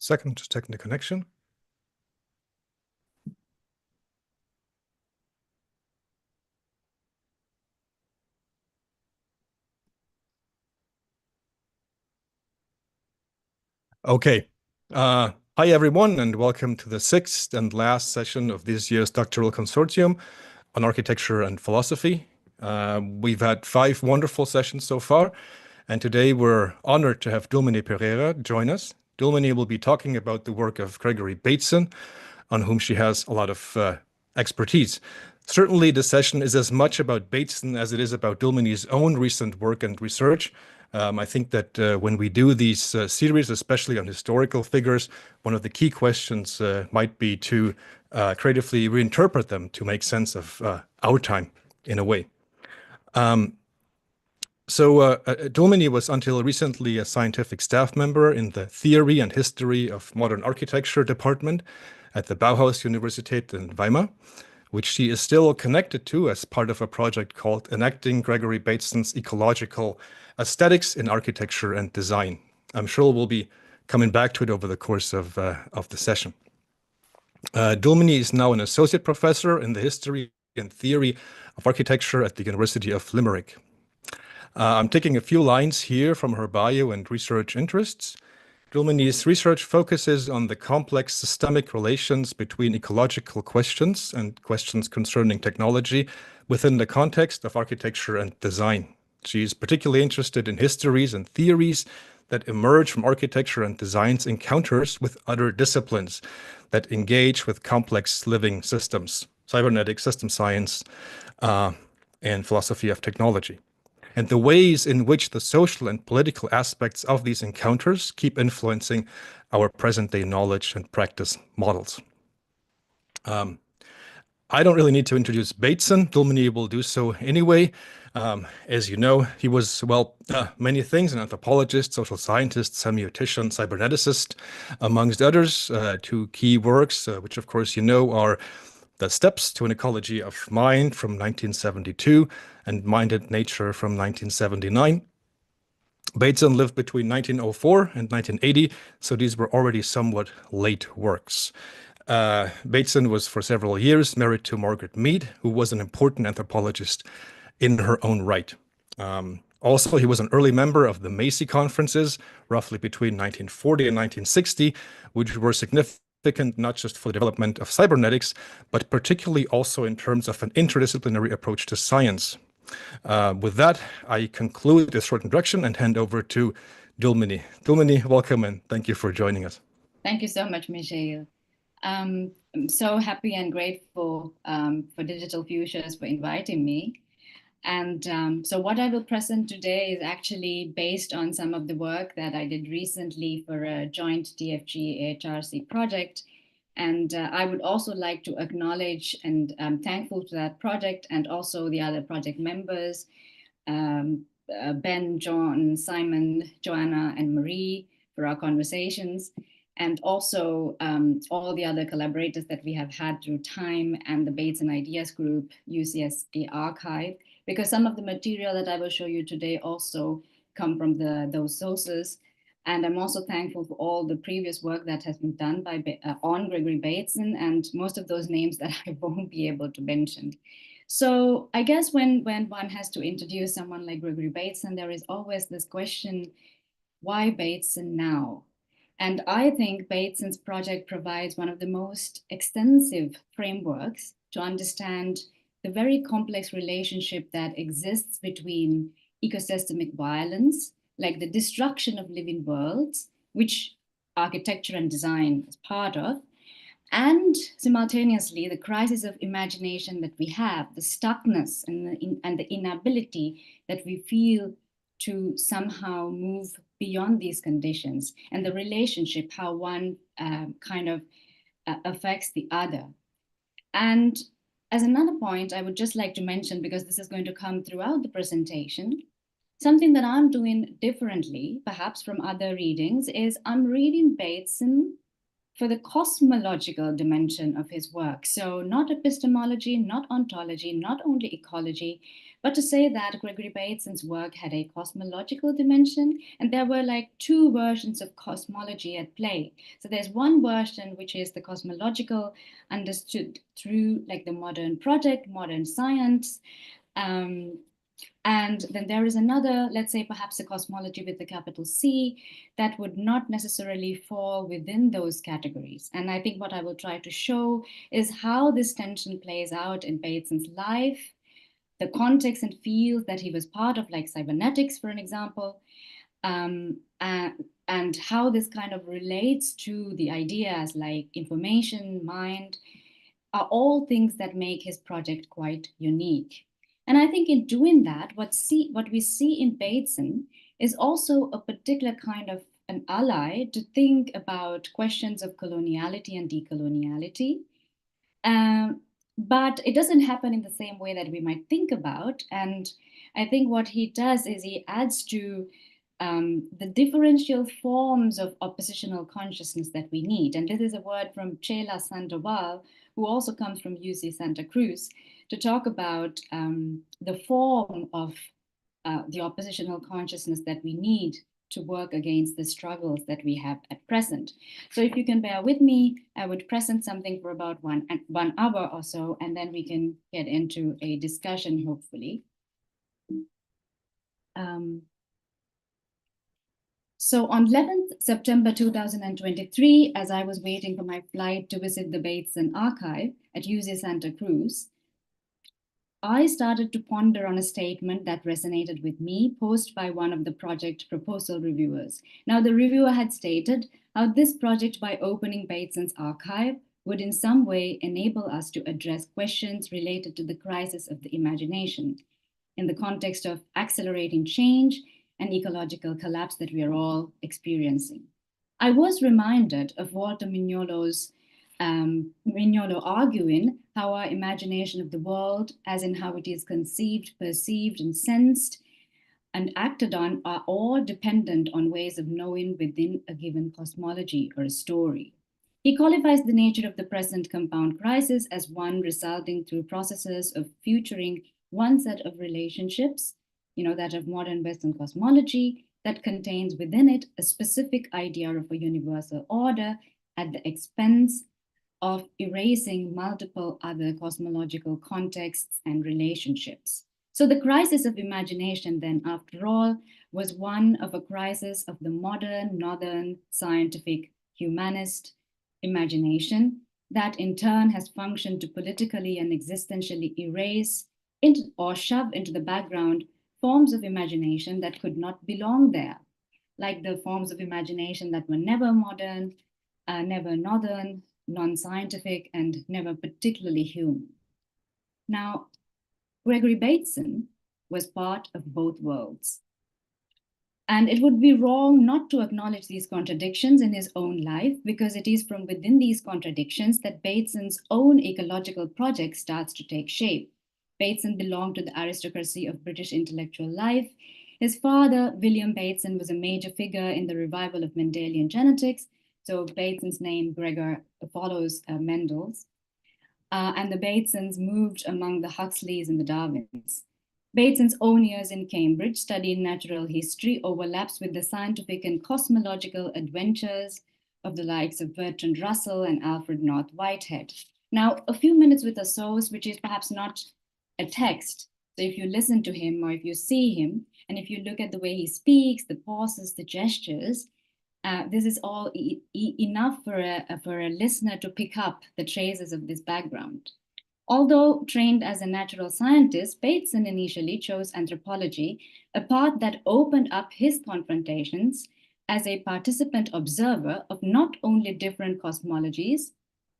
second, just checking the connection. Okay. Hi, everyone, and welcome to the sixth and last session of this year's doctoral consortium on architecture and philosophy. We've had 5 wonderful sessions so far, and today we're honored to have Dulmini Perera join us. Dulmini will be talking about the work of Gregory Bateson, on whom she has a lot of expertise. Certainly, the session is as much about Bateson as it is about Dulmini's own recent work and research. I think that when we do these series, especially on historical figures, one of the key questions might be to creatively reinterpret them to make sense of our time in a way. Dulmini was until recently a scientific staff member in the Theory and History of Modern Architecture department at the Bauhaus-Universität in Weimar, which she is still connected to as part of a project called Enacting Gregory Bateson's Ecological Aesthetics in Architecture and Design. I'm sure we'll be coming back to it over the course of the session. Dulmini is now an associate professor in the History and Theory of Architecture at the University of Limerick. I'm taking a few lines here from her bio and research interests. Dulmini's research focuses on the complex systemic relations between ecological questions and questions concerning technology within the context of architecture and design. She's particularly interested in histories and theories that emerge from architecture and design's encounters with other disciplines that engage with complex living systems, cybernetics, system science, and philosophy of technology, and the ways in which the social and political aspects of these encounters keep influencing our present-day knowledge and practice models. I don't really need to introduce Bateson. Dulmini will do so anyway. As you know, he was, well, many things: an anthropologist, social scientist, semiotician, cyberneticist, amongst others. 2 key works, which of course you know, are The Steps to an Ecology of Mind from 1972 and Mind and Nature from 1979. Bateson lived between 1904 and 1980, so these were already somewhat late works. Bateson was for several years married to Margaret Mead, who was an important anthropologist in her own right. Also, he was an early member of the Macy conferences, roughly between 1940 and 1960, which were significant not just for the development of cybernetics, but particularly also in terms of an interdisciplinary approach to science. With that, I conclude this short introduction and hand over to Dulmini. Dulmini, welcome and thank you for joining us. Thank you so much, Michael. I'm so happy and grateful for Digital Futures for inviting me. And so what I will present today is actually based on some of the work that I did recently for a joint DFG-HRC project. And I would also like to acknowledge and I'm thankful to that project and also the other project members, Ben, John, Simon, Joanna, and Marie for our conversations. And also all the other collaborators that we have had through time and the Bateson Ideas Group, UCSD Archive, because some of the material that I will show you today also come from those sources. And I'm also thankful for all the previous work that has been done by on Gregory Bateson and most of those names that I won't be able to mention. So I guess when one has to introduce someone like Gregory Bateson, there is always this question, why Bateson now? And I think Bateson's project provides one of the most extensive frameworks to understand the very complex relationship that exists between ecosystemic violence, like the destruction of living worlds, which architecture and design is part of, and simultaneously the crisis of imagination that we have, the stuckness and the inability that we feel to somehow move beyond these conditions, and the relationship, how one kind of affects the other. And as another point, I would just like to mention, because this is going to come throughout the presentation, something that I'm doing differently, perhaps from other readings, is I'm reading Bateson for the cosmological dimension of his work. So not epistemology, not ontology, not only ecology, but to say that Gregory Bateson's work had a cosmological dimension, and there were like two versions of cosmology at play. So there's one version, which is the cosmological, understood through like the modern project, modern science, and then there is another, let's say perhaps a cosmology with the capital C, that would not necessarily fall within those categories. And I think what I will try to show is how this tension plays out in Bateson's life, the context and fields that he was part of, like cybernetics, for an example, and how this kind of relates to the ideas like information, mind, are all things that make his project quite unique. And I think in doing that, what we see in Bateson is also a particular kind of an ally to think about questions of coloniality and decoloniality. But it doesn't happen in the same way that we might think about. And I think what he does is he adds to the differential forms of oppositional consciousness that we need. And this is a word from Chela Sandoval, who also comes from UC Santa Cruz, to talk about the form of the oppositional consciousness that we need to work against the struggles that we have at present. So if you can bear with me, I would present something for about one hour or so, and then we can get into a discussion, hopefully. So on 11th September 2023, as I was waiting for my flight to visit the Bateson archive at UC Santa Cruz, I started to ponder on a statement that resonated with me, posted by one of the project proposal reviewers. Now, the reviewer had stated how this project, by opening Bateson's archive, would in some way enable us to address questions related to the crisis of the imagination in the context of accelerating change and ecological collapse that we are all experiencing. I was reminded of Walter Mignolo's Mignolo arguing how our imagination of the world, as in how it is conceived, perceived, and sensed, and acted on, are all dependent on ways of knowing within a given cosmology or a story. He qualifies the nature of the present compound crisis as one resulting through processes of futuring one set of relationships, that of modern Western cosmology, that contains within it a specific idea of a universal order at the expense of erasing multiple other cosmological contexts and relationships. So the crisis of imagination then, after all, was one of a crisis of the modern, northern, scientific, humanist imagination that in turn has functioned to politically and existentially erase or shove into the background forms of imagination that could not belong there, like the forms of imagination that were never modern, never northern, non-scientific, and never particularly human. Now, Gregory Bateson was part of both worlds. And it would be wrong not to acknowledge these contradictions in his own life, because it is from within these contradictions that Bateson's own ecological project starts to take shape. Bateson belonged to the aristocracy of British intellectual life. His father, William Bateson, was a major figure in the revival of Mendelian genetics. So Bateson's name, Gregor, follows Mendel's. And the Batesons moved among the Huxleys and the Darwins. Bateson's own years in Cambridge studying natural history overlaps with the scientific and cosmological adventures of the likes of Bertrand Russell and Alfred North Whitehead. Now, a few minutes with a source, which is perhaps not a text. So if you listen to him or if you see him, and if you look at the way he speaks, the pauses, the gestures, this is all enough for a listener to pick up the traces of this background. Although trained as a natural scientist, Bateson initially chose anthropology, a path that opened up his confrontations as a participant observer of not only different cosmologies,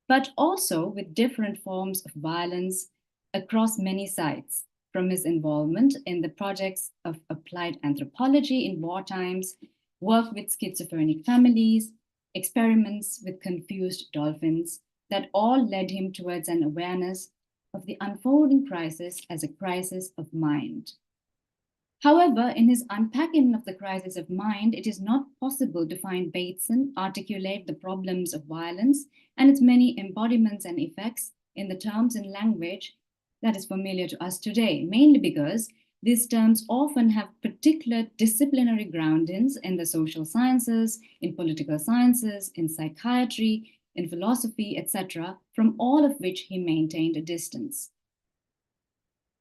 but also with different forms of violence across many sites, from his involvement in the projects of applied anthropology in war times, work with schizophrenic families, experiments with confused dolphins, that all led him towards an awareness of the unfolding crisis as a crisis of mind. However, in his unpacking of the crisis of mind, it is not possible to find Bateson articulate the problems of violence and its many embodiments and effects in the terms and language that is familiar to us today, mainly because these terms often have particular disciplinary groundings in the social sciences, in political sciences, in psychiatry, in philosophy, etc., from all of which he maintained a distance.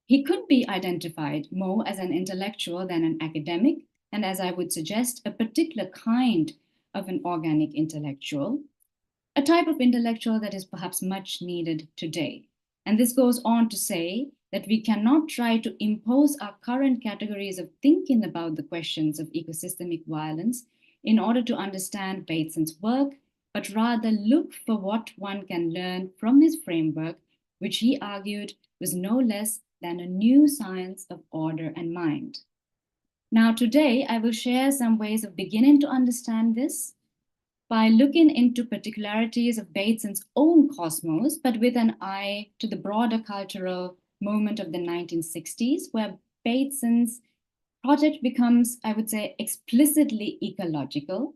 He could be identified more as an intellectual than an academic, and as I would suggest, a particular kind of an organic intellectual, a type of intellectual that is perhaps much needed today. And this goes on to say that we cannot try to impose our current categories of thinking about the questions of ecosystemic violence in order to understand Bateson's work, but rather look for what one can learn from his framework, which he argued was no less than a new science of order and mind. Now, today, I will share some ways of beginning to understand this by looking into particularities of Bateson's own cosmos, but with an eye to the broader cultural moment of the 1960s, where Bateson's project becomes, I would say, explicitly ecological.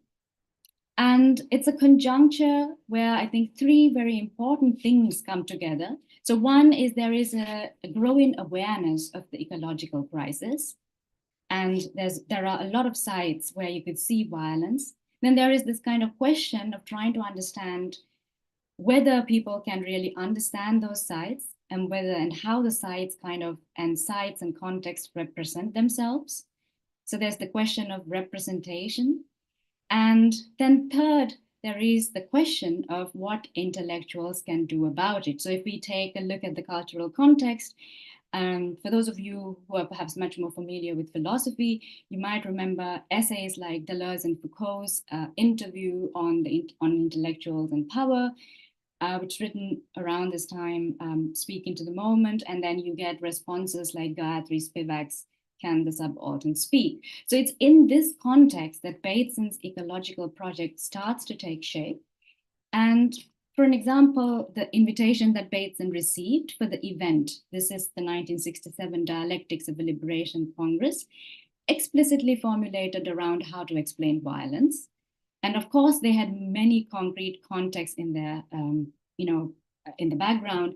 And it's a conjuncture where I think three very important things come together. So one is there is a growing awareness of the ecological crisis. And there are a lot of sites where you could see violence. Then there is this kind of question of trying to understand whether people can really understand those sites and whether and how the sites sites and context represent themselves. So there's the question of representation. And then third, there is the question of what intellectuals can do about it. So if we take a look at the cultural context, for those of you who are perhaps much more familiar with philosophy, you might remember essays like Deleuze and Foucault's interview on intellectuals and power, which written around this time, Speaking to the Moment, and then you get responses like Gayatri Spivak's Can the Subaltern Speak? So it's in this context that Bateson's ecological project starts to take shape. And for an example, the invitation that Bateson received for the event, this is the 1967 Dialectics of a Liberation Congress, explicitly formulated around how to explain violence. And of course, they had many concrete contexts in their, in the background.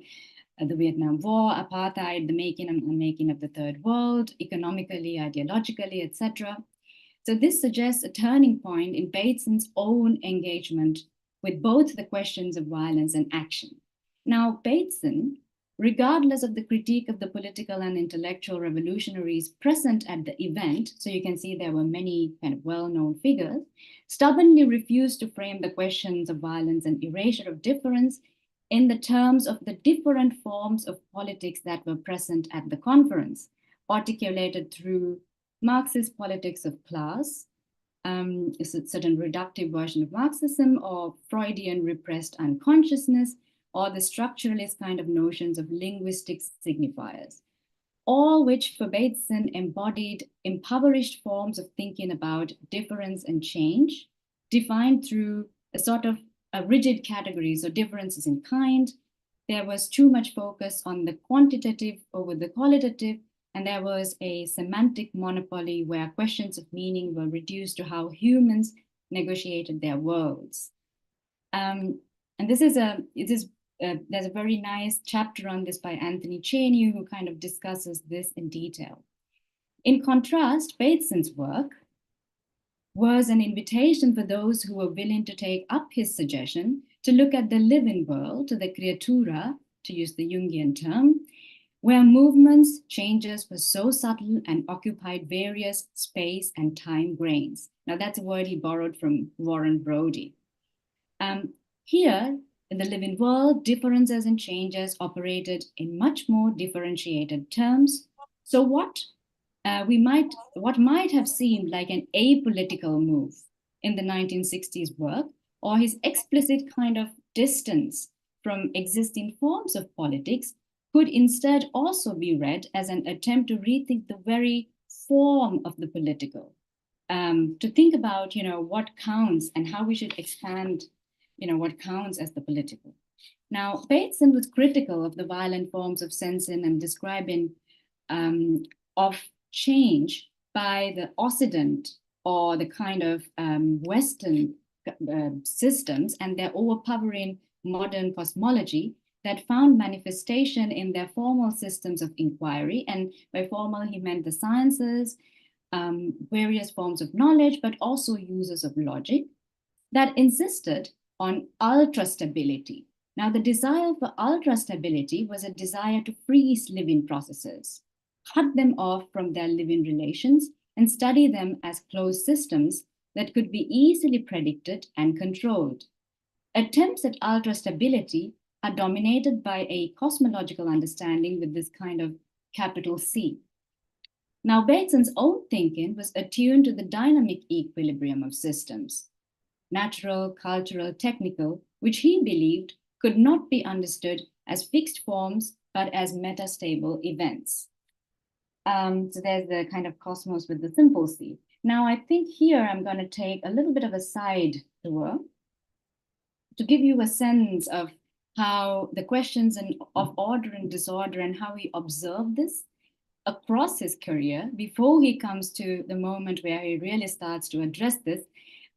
The Vietnam War, apartheid, the making and unmaking of the Third World, economically, ideologically, etc. So this suggests a turning point in Bateson's own engagement with both the questions of violence and action. Now, Bateson, regardless of the critique of the political and intellectual revolutionaries present at the event, so you can see there were many kind of well-known figures, stubbornly refused to frame the questions of violence and erasure of difference in the terms of the different forms of politics that were present at the conference, articulated through Marxist politics of class, is a certain reductive version of Marxism, or Freudian repressed unconsciousness, or the structuralist kind of notions of linguistic signifiers, all which for Bateson embodied impoverished forms of thinking about difference and change, defined through a sort of a rigid categories or differences in kind. There was too much focus on the quantitative over the qualitative, and there was a semantic monopoly where questions of meaning were reduced to how humans negotiated their worlds. And there's a very nice chapter on this by Anthony Cheney, who kind of discusses this in detail. In contrast, Bateson's work was an invitation for those who were willing to take up his suggestion to look at the living world, to the creatura, to use the Jungian term, where movements, changes were so subtle and occupied various space and time grains. Now that's a word he borrowed from Warren Brody. Here, in the living world, differences and changes operated in much more differentiated terms. So what might have seemed like an apolitical move in the 1960s work, or his explicit kind of distance from existing forms of politics, could instead also be read as an attempt to rethink the very form of the political, to think about, what counts and how we should expand, what counts as the political. Now, Bateson was critical of the violent forms of sensing and describing of change by the Occident or the kind of Western systems and their overpowering modern cosmology that found manifestation in their formal systems of inquiry. And by formal, he meant the sciences, various forms of knowledge, but also uses of logic that insisted on ultra stability. Now, the desire for ultra stability was a desire to freeze living processes, cut them off from their living relations, and study them as closed systems that could be easily predicted and controlled. Attempts at ultra stability are dominated by a cosmological understanding with this kind of capital C. Now, Bateson's own thinking was attuned to the dynamic equilibrium of systems, natural, cultural, technical, which he believed could not be understood as fixed forms, but as metastable events. So there's the kind of cosmos with the simple C. Now, I think here I'm going to take a little bit of a side tour to give you a sense of how the questions of order and disorder and how he observed this across his career before he comes to the moment where he really starts to address this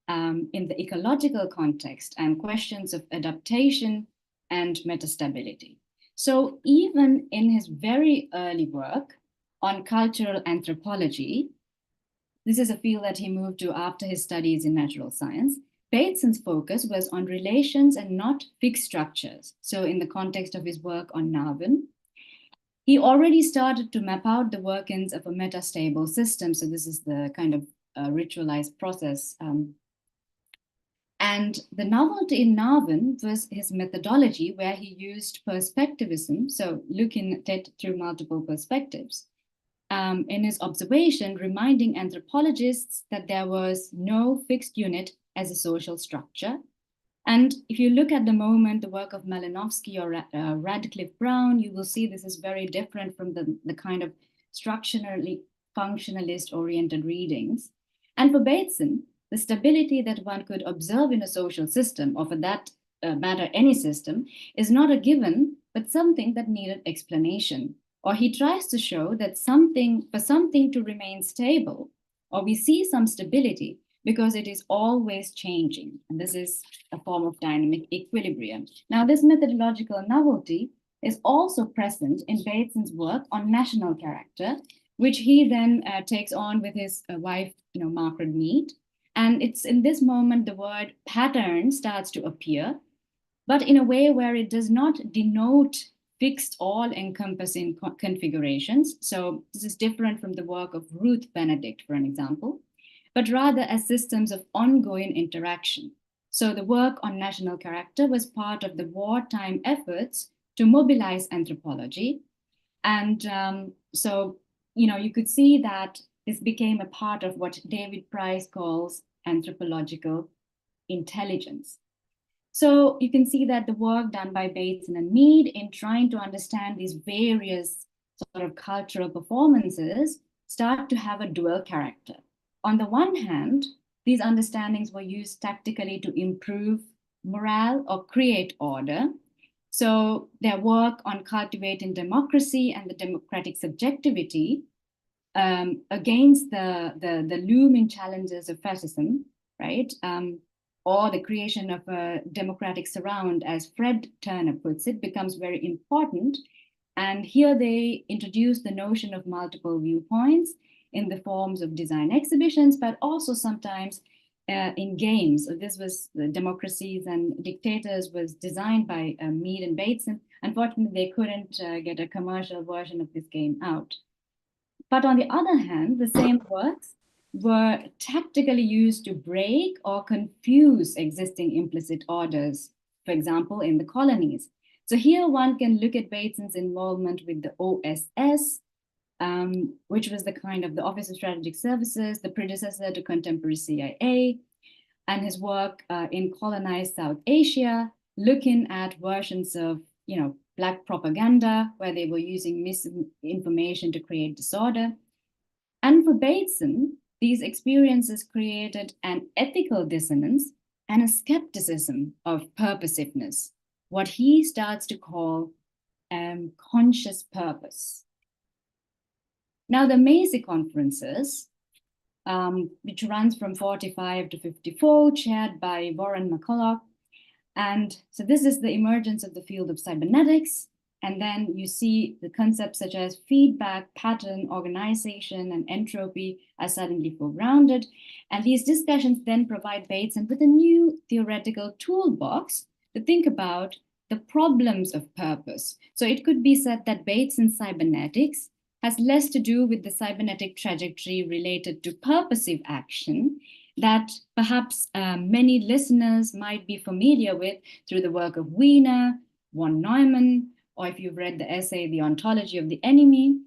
in the ecological context and questions of adaptation and metastability. So even in his very early work on cultural anthropology, this is a field that he moved to after his studies in natural science, Bateson's focus was on relations and not fixed structures. So in the context of his work on Narwhal, he already started to map out the workings of a metastable system. So this is the kind of ritualized process. And the novelty in Narwhal was his methodology, where he used perspectivism, so looking at it through multiple perspectives. In his observation, reminding anthropologists that there was no fixed unit as a social structure. And if you look at the moment, the work of Malinowski or Radcliffe Brown, you will see this is very different from the kind of structurally functionalist-oriented readings. And for Bateson, the stability that one could observe in a social system, or for that matter, any system, is not a given, but something that needed explanation. Or he tries to show that for something to remain stable, or we see some stability, because it is always changing. And this is a form of dynamic equilibrium. Now, this methodological novelty is also present in Bateson's work on national character, which he then takes on with his wife, Margaret Mead. And it's in this moment the word pattern starts to appear, but in a way where it does not denote fixed all-encompassing configurations. So this is different from the work of Ruth Benedict, for an example, but rather as systems of ongoing interaction. So the work on national character was part of the wartime efforts to mobilize anthropology. And so, you could see that this became a part of what David Price calls anthropological intelligence. So you can see that the work done by Bateson and Mead in trying to understand these various sort of cultural performances start to have a dual character. On the one hand, these understandings were used tactically to improve morale or create order. So their work on cultivating democracy and the democratic subjectivity against the looming challenges of fascism, right? Or the creation of a democratic surround, as Fred Turner puts it, becomes very important. And here they introduce the notion of multiple viewpoints in the forms of design exhibitions, but also sometimes in games. So this was the Democracies and Dictators was designed by Mead and Bateson. Unfortunately, they couldn't get a commercial version of this game out. But on the other hand, the same works were tactically used to break or confuse existing implicit orders, for example, in the colonies. So here one can look at Bateson's involvement with the OSS, which was the kind of the Office of Strategic Services, the predecessor to contemporary CIA, and his work in colonized South Asia, looking at versions of, Black propaganda, where they were using misinformation to create disorder. And for Bateson, these experiences created an ethical dissonance and a skepticism of purposiveness, what he starts to call conscious purpose. Now, the Macy conferences which runs from 45 to 54, chaired by Warren McCulloch. And so this is the emergence of the field of cybernetics. And then you see the concepts such as feedback, pattern, organization, and entropy are suddenly foregrounded. And these discussions then provide Bateson with a new theoretical toolbox to think about the problems of purpose. So it could be said that Bateson's cybernetics has less to do with the cybernetic trajectory related to purposive action that perhaps many listeners might be familiar with through the work of Wiener, von Neumann, or if you've read the essay, The Ontology of the Enemy,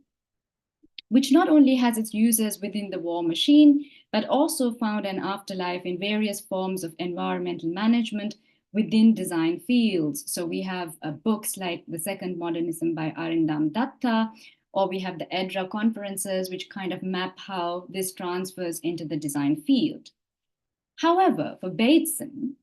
which not only has its users within the war machine, but also found an afterlife in various forms of environmental management within design fields. So we have books like The Second Modernism by Arindam Datta, or we have the EDRA conferences, which kind of map how this transfers into the design field. However, for Bateson,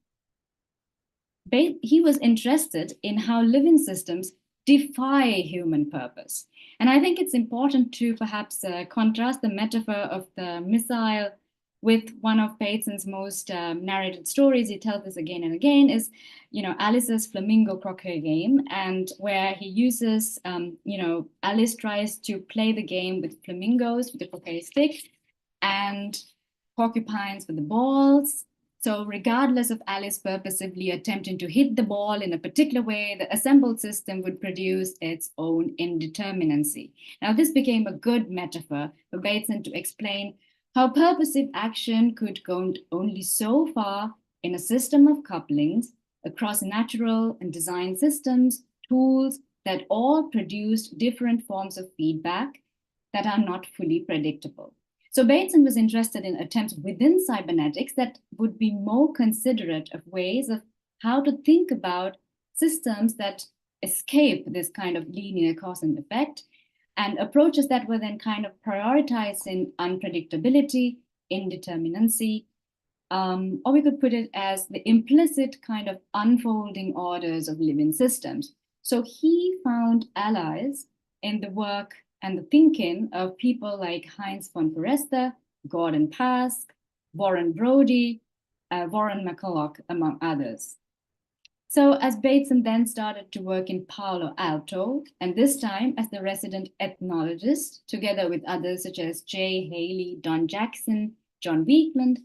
he was interested in how living systems defy human purpose. And I think it's important to perhaps contrast the metaphor of the missile with one of Bateson's most narrated stories. He tells this again and again, is, Alice's flamingo croquet game, and where he uses, Alice tries to play the game with flamingos with the croquet stick and porcupines with the balls. So regardless of Alice purposively attempting to hit the ball in a particular way, the assembled system would produce its own indeterminacy. Now, this became a good metaphor for Bateson to explain how purposive action could go only so far in a system of couplings across natural and design systems, tools that all produced different forms of feedback that are not fully predictable. So Bateson was interested in attempts within cybernetics that would be more considerate of ways of how to think about systems that escape this kind of linear cause and effect, and approaches that were then kind of prioritizing unpredictability, indeterminacy, or we could put it as the implicit kind of unfolding orders of living systems. So he found allies in the work and the thinking of people like Heinz von Forester, Gordon Pask, Warren Brody, Warren McCulloch, among others. So as Bateson then started to work in Palo Alto, and this time as the resident ethnologist, together with others such as Jay Haley, Don Jackson, John Weekland,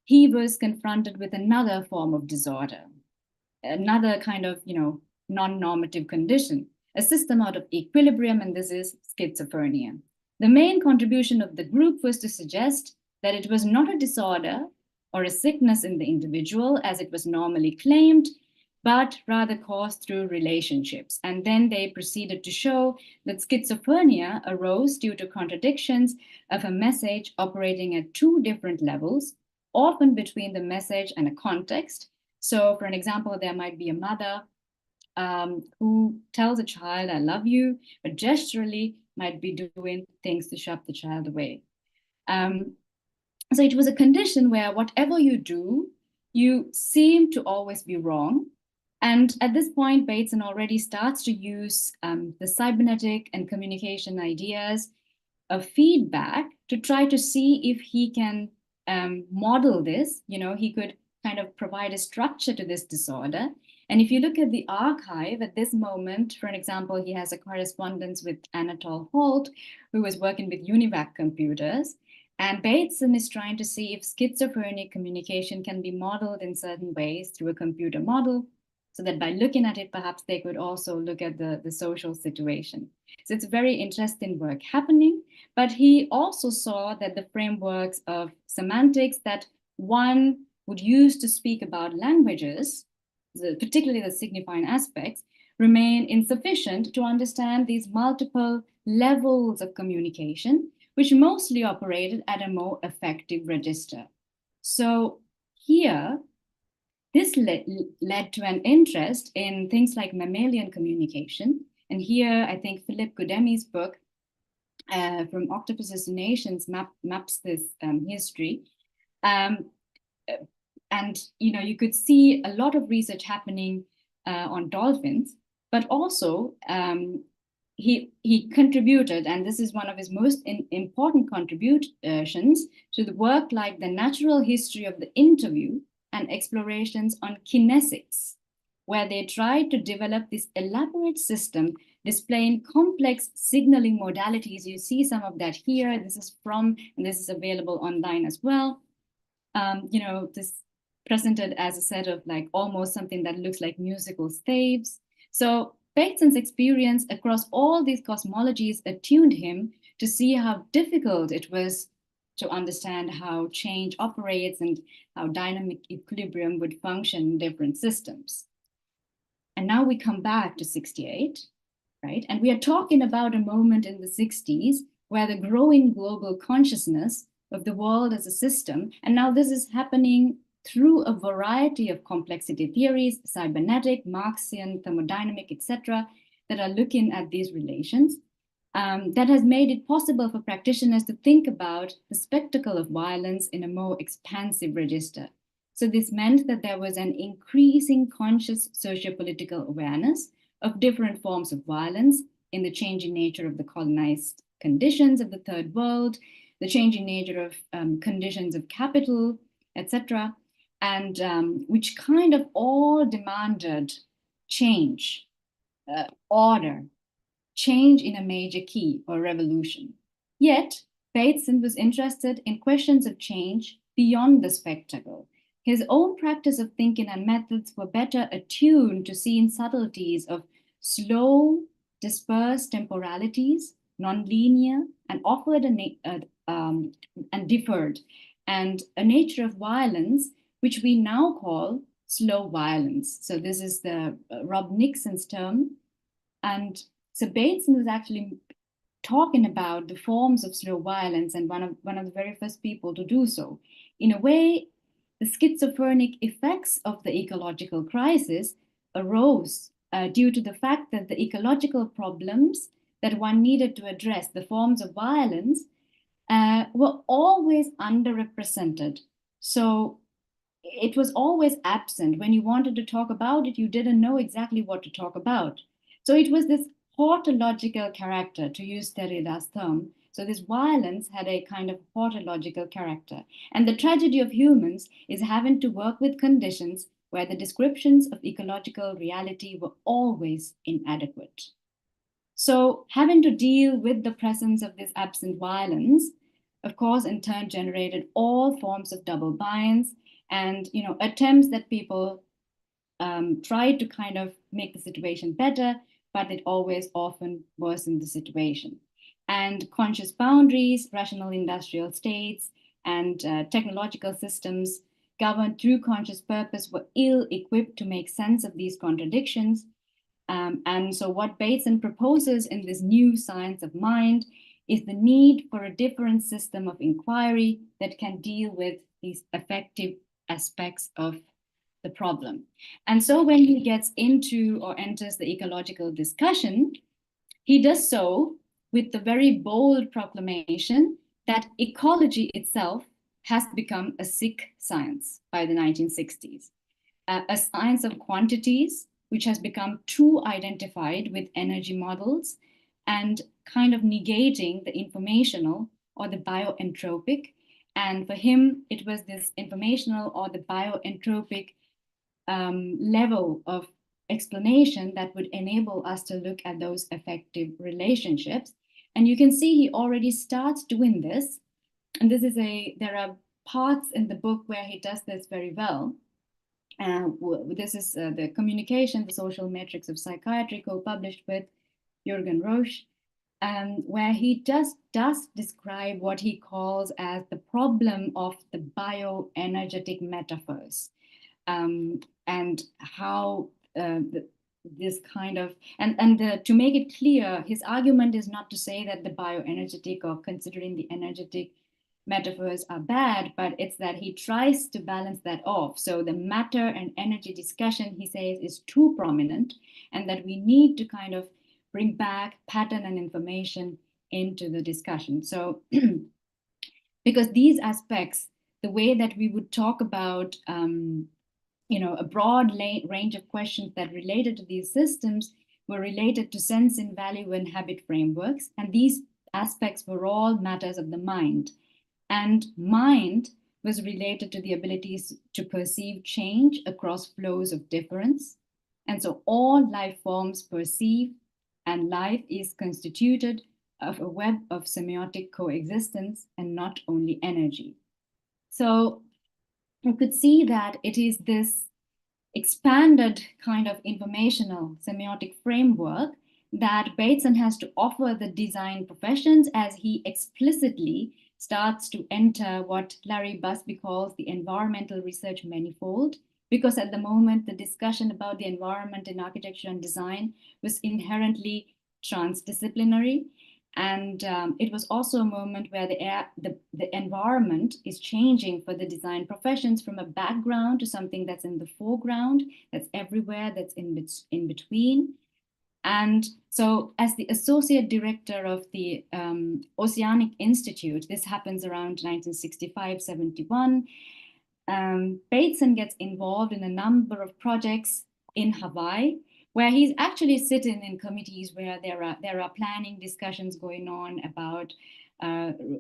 he was confronted with another form of disorder, another kind of, non-normative condition, a system out of equilibrium, and this is schizophrenia. The main contribution of the group was to suggest that it was not a disorder or a sickness in the individual, as it was normally claimed, but rather caused through relationships. And then they proceeded to show that schizophrenia arose due to contradictions of a message operating at two different levels, often between the message and a context. So for an example, there might be a mother who tells a child, I love you, but gesturally might be doing things to shove the child away. So it was a condition where whatever you do, you seem to always be wrong. And at this point, Bateson already starts to use the cybernetic and communication ideas of feedback to try to see if he can model this. He could kind of provide a structure to this disorder. And if you look at the archive at this moment, for an example, he has a correspondence with Anatole Holt, who was working with UNIVAC computers. And Bateson is trying to see if schizophrenic communication can be modeled in certain ways through a computer model, so that by looking at it, perhaps they could also look at the social situation. So it's very interesting work happening, but he also saw that the frameworks of semantics that one would use to speak about languages, particularly the signifying aspects, remain insufficient to understand these multiple levels of communication, which mostly operated at a more effective register. So here, this led to an interest in things like mammalian communication. And here, I think Philip Goudemi's book, From Octopuses to Nations, maps this history. And you could see a lot of research happening on dolphins, but also he contributed, and this is one of his most important contributions to the work like The Natural History of the Interview and Explorations on Kinesics, where they tried to develop this elaborate system displaying complex signaling modalities. You see some of that here. This is from, and this is available online as well. This presented as a set of like almost something that looks like musical staves. So Bateson's experience across all these cosmologies attuned him to see how difficult it was to understand how change operates and how dynamic equilibrium would function in different systems. And now we come back to 68, right? And we are talking about a moment in the 60s where the growing global consciousness of the world as a system, and now this is happening through a variety of complexity theories, cybernetic, Marxian, thermodynamic, etc., that are looking at these relations, that has made it possible for practitioners to think about the spectacle of violence in a more expansive register. So this meant that there was an increasing conscious socio-political awareness of different forms of violence in the changing nature of the colonized conditions of the third world, the changing nature of conditions of capital, etc., and which kind of all demanded change, order, change in a major key or revolution. Yet, Bateson was interested in questions of change beyond the spectacle. His own practice of thinking and methods were better attuned to seeing subtleties of slow, dispersed temporalities, nonlinear, and offered and differed, and a nature of violence which we now call slow violence. So this is the Rob Nixon's term. And so Bateson was actually talking about the forms of slow violence, and one of the very first people to do so. In a way, the schizophrenic effects of the ecological crisis arose due to the fact that the ecological problems that one needed to address, the forms of violence, were always underrepresented. So it was always absent. When you wanted to talk about it, you didn't know exactly what to talk about. So it was this hortological character, to use Derrida's term. So this violence had a kind of hortological character. And the tragedy of humans is having to work with conditions where the descriptions of ecological reality were always inadequate. So having to deal with the presence of this absent violence, of course, in turn generated all forms of double binds and attempts that people tried to kind of make the situation better, but it always often worsened the situation. And conscious boundaries, rational industrial states, and technological systems governed through conscious purpose were ill-equipped to make sense of these contradictions. And so what Bateson proposes in this new science of mind is the need for a different system of inquiry that can deal with these effective aspects of the problem. And so when he gets into or enters the ecological discussion, he does so with the very bold proclamation that ecology itself has become a sick science by the 1960s, a science of quantities, which has become too identified with energy models and kind of negating the informational or the bioentropic. And for him, it was this informational or the bioentropic level of explanation that would enable us to look at those effective relationships. And you can see he already starts doing this. And there are parts in the book where he does this very well. This is the Communication, the Social Metrics of Psychiatry, co-published with Jürgen Roche, where he just does describe what he calls as the problem of the bioenergetic metaphors, and how this kind of, to make it clear, his argument is not to say that the bioenergetic or considering the energetic metaphors are bad, but it's that he tries to balance that off. So the matter and energy discussion, he says, is too prominent, and that we need to kind of bring back pattern and information into the discussion. So because these aspects, the way that we would talk about a broad range of questions that related to these systems were related to sense and value and habit frameworks. And these aspects were all matters of the mind. And mind was related to the abilities to perceive change across flows of difference. And so all life forms perceive, and life is constituted of a web of semiotic coexistence and not only energy. So you could see that it is this expanded kind of informational semiotic framework that Bateson has to offer the design professions as he explicitly starts to enter what Larry Busby calls the environmental research manifold, because at the moment the discussion about the environment in architecture and design was inherently transdisciplinary. And it was also a moment where the environment is changing for the design professions from a background to something that's in the foreground, that's everywhere, that's in between. And so as the associate director of the Oceanic Institute, this happens around 1965-71, Bateson gets involved in a number of projects in Hawaii, where he's actually sitting in committees where there are planning discussions going on about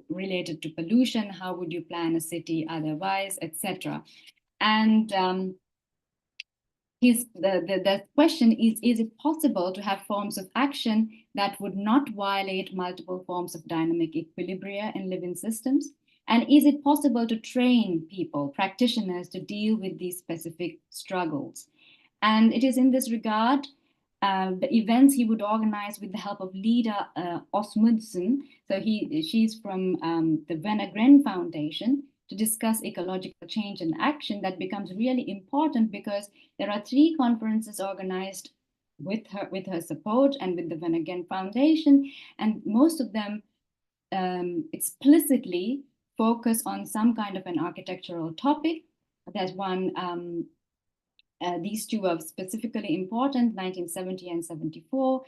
related to pollution, how would you plan a city otherwise, etc. And the question is it possible to have forms of action that would not violate multiple forms of dynamic equilibria in living systems? And is it possible to train people, practitioners, to deal with these specific struggles? And it is in this regard, the events he would organize with the help of Lida Osmundsen. So she's from the Wenner-Gren Foundation, to discuss ecological change and action, that becomes really important, because there are 3 conferences organized with her support and with the Wenner-Gren Foundation, and most of them explicitly focus on some kind of an architectural topic. There's one, these 2 are specifically important, 1970 and 74.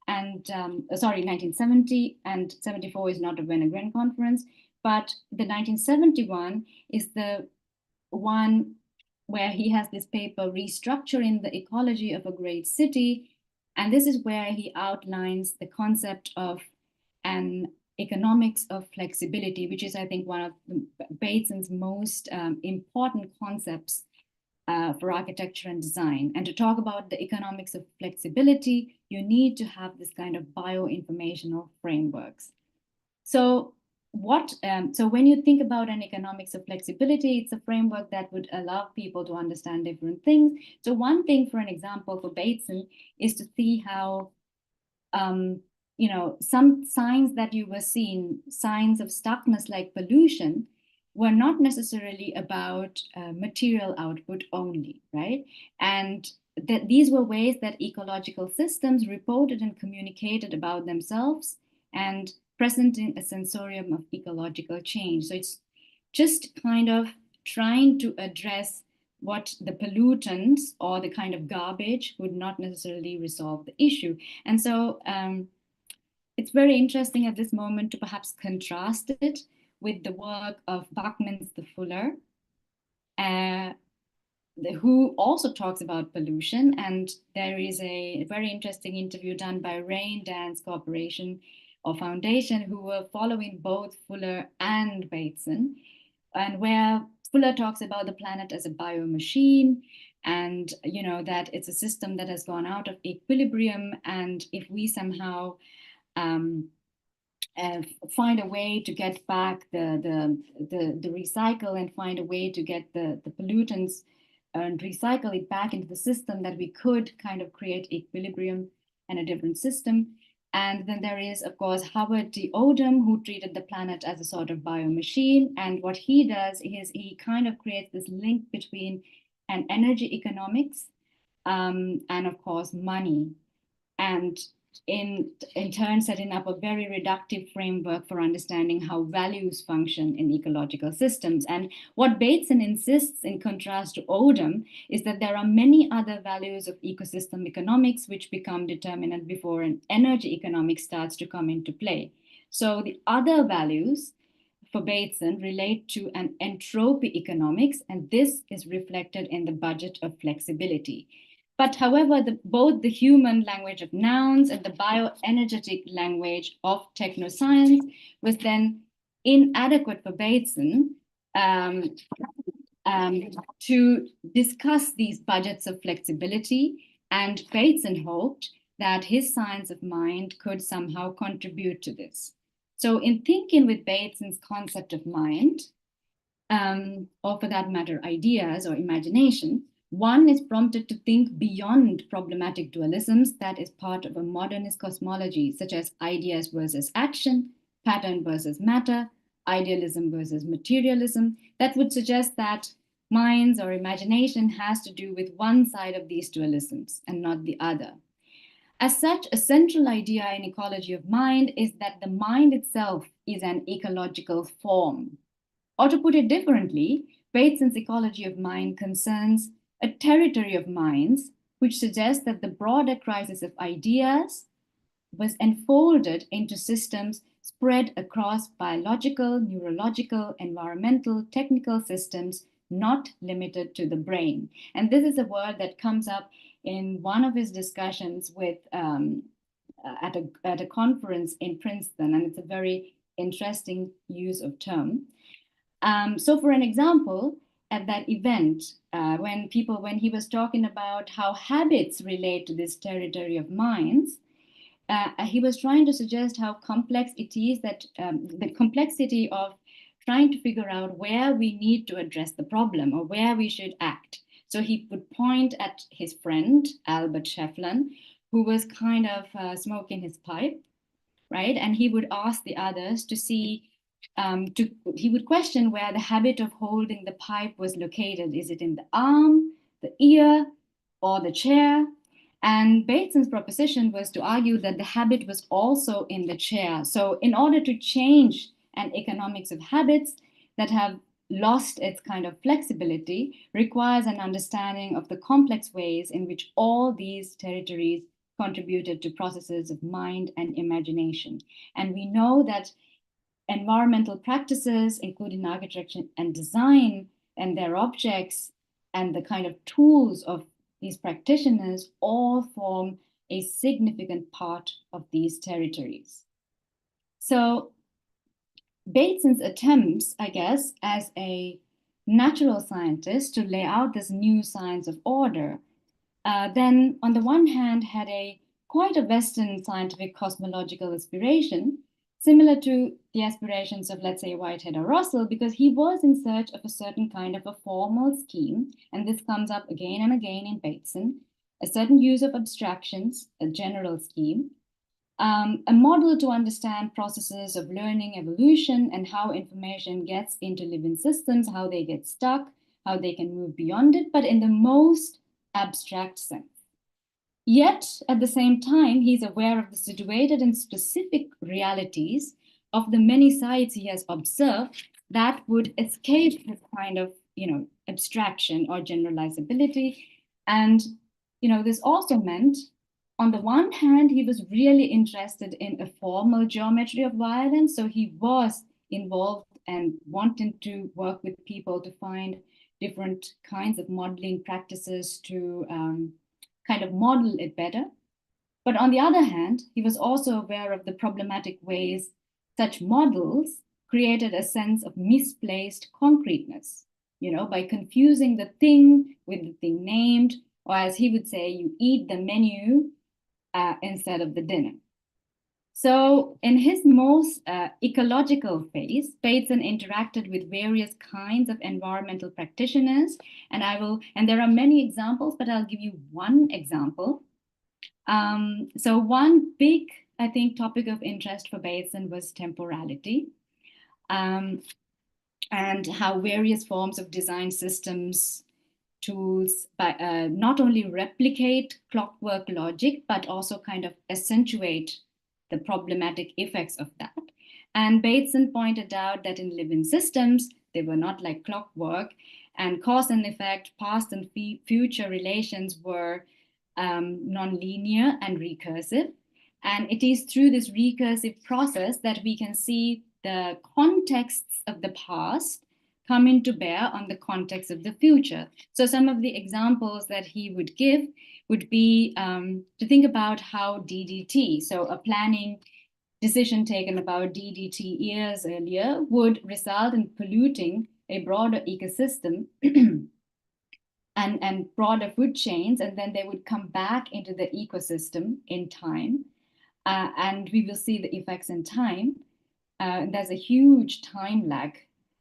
And 1970 and 74 is not a Wenner-Gren conference, but the 1971 is the one where he has this paper, Restructuring the Ecology of a Great City. And this is where he outlines the concept of an economics of flexibility, which is, I think, one of Bateson's most important concepts for architecture and design. And to talk about the economics of flexibility, you need to have this kind of bioinformational frameworks. So when you think about an economics of flexibility, it's a framework that would allow people to understand different things. So one thing, for an example, for Bateson is to see how, some signs that you were seeing, signs of stuckness like pollution, were not necessarily about material output only, right? And that these were ways that ecological systems reported and communicated about themselves and presenting a sensorium of ecological change. So it's just kind of trying to address what the pollutants or the kind of garbage would not necessarily resolve the issue. And so it's very interesting at this moment to perhaps contrast it with the work of Buckminster Fuller, who also talks about pollution. And there is a very interesting interview done by Rain Dance Corporation or Foundation, who were following both Fuller and Bateson, and where Fuller talks about the planet as a biomachine, and that it's a system that has gone out of equilibrium, and if we somehow find a way to get back the recycle and find a way to get the pollutants and recycle it back into the system, that we could kind of create equilibrium and a different system. And then there is, of course, Howard D. Odum, who treated the planet as a sort of biomachine. And what he does is he kind of creates this link between an energy economics and, of course, money. And in turn, setting up a very reductive framework for understanding how values function in ecological systems. And what Bateson insists, in contrast to Odum, is that there are many other values of ecosystem economics which become determinant before an energy economics starts to come into play. So the other values for Bateson relate to an entropy economics, and this is reflected in the budget of flexibility. But however, both the human language of nouns and the bioenergetic language of technoscience was then inadequate for Bateson to discuss these budgets of flexibility. And Bateson hoped that his science of mind could somehow contribute to this. So in thinking with Bateson's concept of mind, or for that matter, ideas or imagination, one is prompted to think beyond problematic dualisms that is part of a modernist cosmology, such as ideas versus action, pattern versus matter, idealism versus materialism, that would suggest that minds or imagination has to do with one side of these dualisms and not the other. As such, a central idea in ecology of mind is that the mind itself is an ecological form. Or to put it differently, Bateson's ecology of mind concerns a territory of minds, which suggests that the broader crisis of ideas was enfolded into systems spread across biological, neurological, environmental, technical systems, not limited to the brain. And this is a word that comes up in one of his discussions with at a conference in Princeton, and it's a very interesting use of term. So for an example, at that event, when he was talking about how habits relate to this territory of minds, he was trying to suggest how complex it is, that the complexity of trying to figure out where we need to address the problem or where we should act. So he would point at his friend, Albert Schefflin, who was kind of smoking his pipe, right? And he would ask the others to see, he would question where the habit of holding the pipe was located. Is it in the arm, the ear, or the chair? And Bateson's proposition was to argue that the habit was also in the chair. So in order to change an economics of habits that have lost its kind of flexibility requires an understanding of the complex ways in which all these territories contributed to processes of mind and imagination. And we know that environmental practices, including architecture and design and their objects and the kind of tools of these practitioners, all form a significant part of these territories. So Bateson's attempts, I guess, as a natural scientist to lay out this new science of order, then on the one hand had quite a Western scientific cosmological aspiration, similar to the aspirations of, let's say, Whitehead or Russell, because he was in search of a certain kind of a formal scheme, and this comes up again and again in Bateson, a certain use of abstractions, a general scheme, a model to understand processes of learning, evolution, and how information gets into living systems, how they get stuck, how they can move beyond it, but in the most abstract sense. Yet, at the same time, he's aware of the situated and specific realities of the many sites he has observed that would escape this kind of, abstraction or generalizability. And, this also meant, on the one hand, he was really interested in a formal geometry of violence. So he was involved and wanting to work with people to find different kinds of modeling practices to kind of model it better. But on the other hand, he was also aware of the problematic ways such models created a sense of misplaced concreteness, by confusing the thing with the thing named, or as he would say, you eat the menu instead of the dinner. So in his most ecological phase, Bateson interacted with various kinds of environmental practitioners, and there are many examples, but I'll give you one example. So one big, I think, topic of interest for Bateson was temporality, and how various forms of design systems, tools, not only replicate clockwork logic, but also kind of accentuate the problematic effects of that. And Bateson pointed out that in living systems, they were not like clockwork, and cause and effect, past and future relations were non-linear and recursive. And it is through this recursive process that we can see the contexts of the past come into bear on the context of the future. So some of the examples that he would give would be to think about how DDT, so a planning decision taken about DDT years earlier, would result in polluting a broader ecosystem and broader food chains, and then they would come back into the ecosystem in time. And we will see the effects in time. There's a huge time lag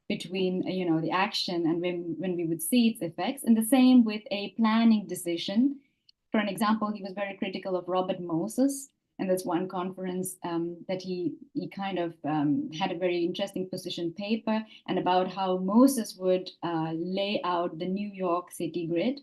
between the action and when we would see its effects. And the same with a planning decision. For an example, he was very critical of Robert Moses. And there's one conference that he kind of had a very interesting position paper and about how Moses would lay out the New York City grid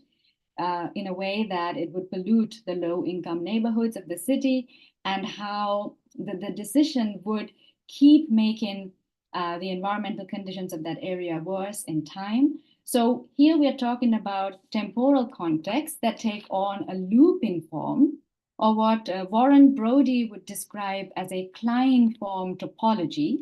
in a way that it would pollute the low-income neighborhoods of the city, and how the decision would keep making the environmental conditions of that area worse in time. So here we are talking about temporal contexts that take on a looping form, or what Warren Brody would describe as a Klein form topology,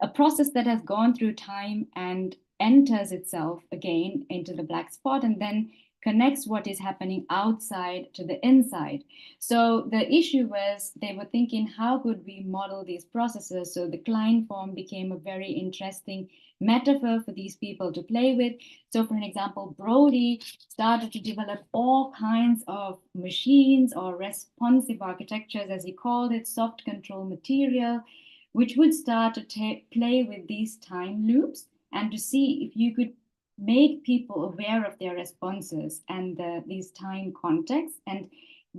a process that has gone through time and enters itself again into the black spot and then connects what is happening outside to the inside. So the issue was they were thinking, how could we model these processes? So the Klein form became a very interesting metaphor for these people to play with. So for an example, Brody started to develop all kinds of machines or responsive architectures, as he called it, soft control material, which would start to play with these time loops and to see if you could make people aware of their responses and these time contexts. And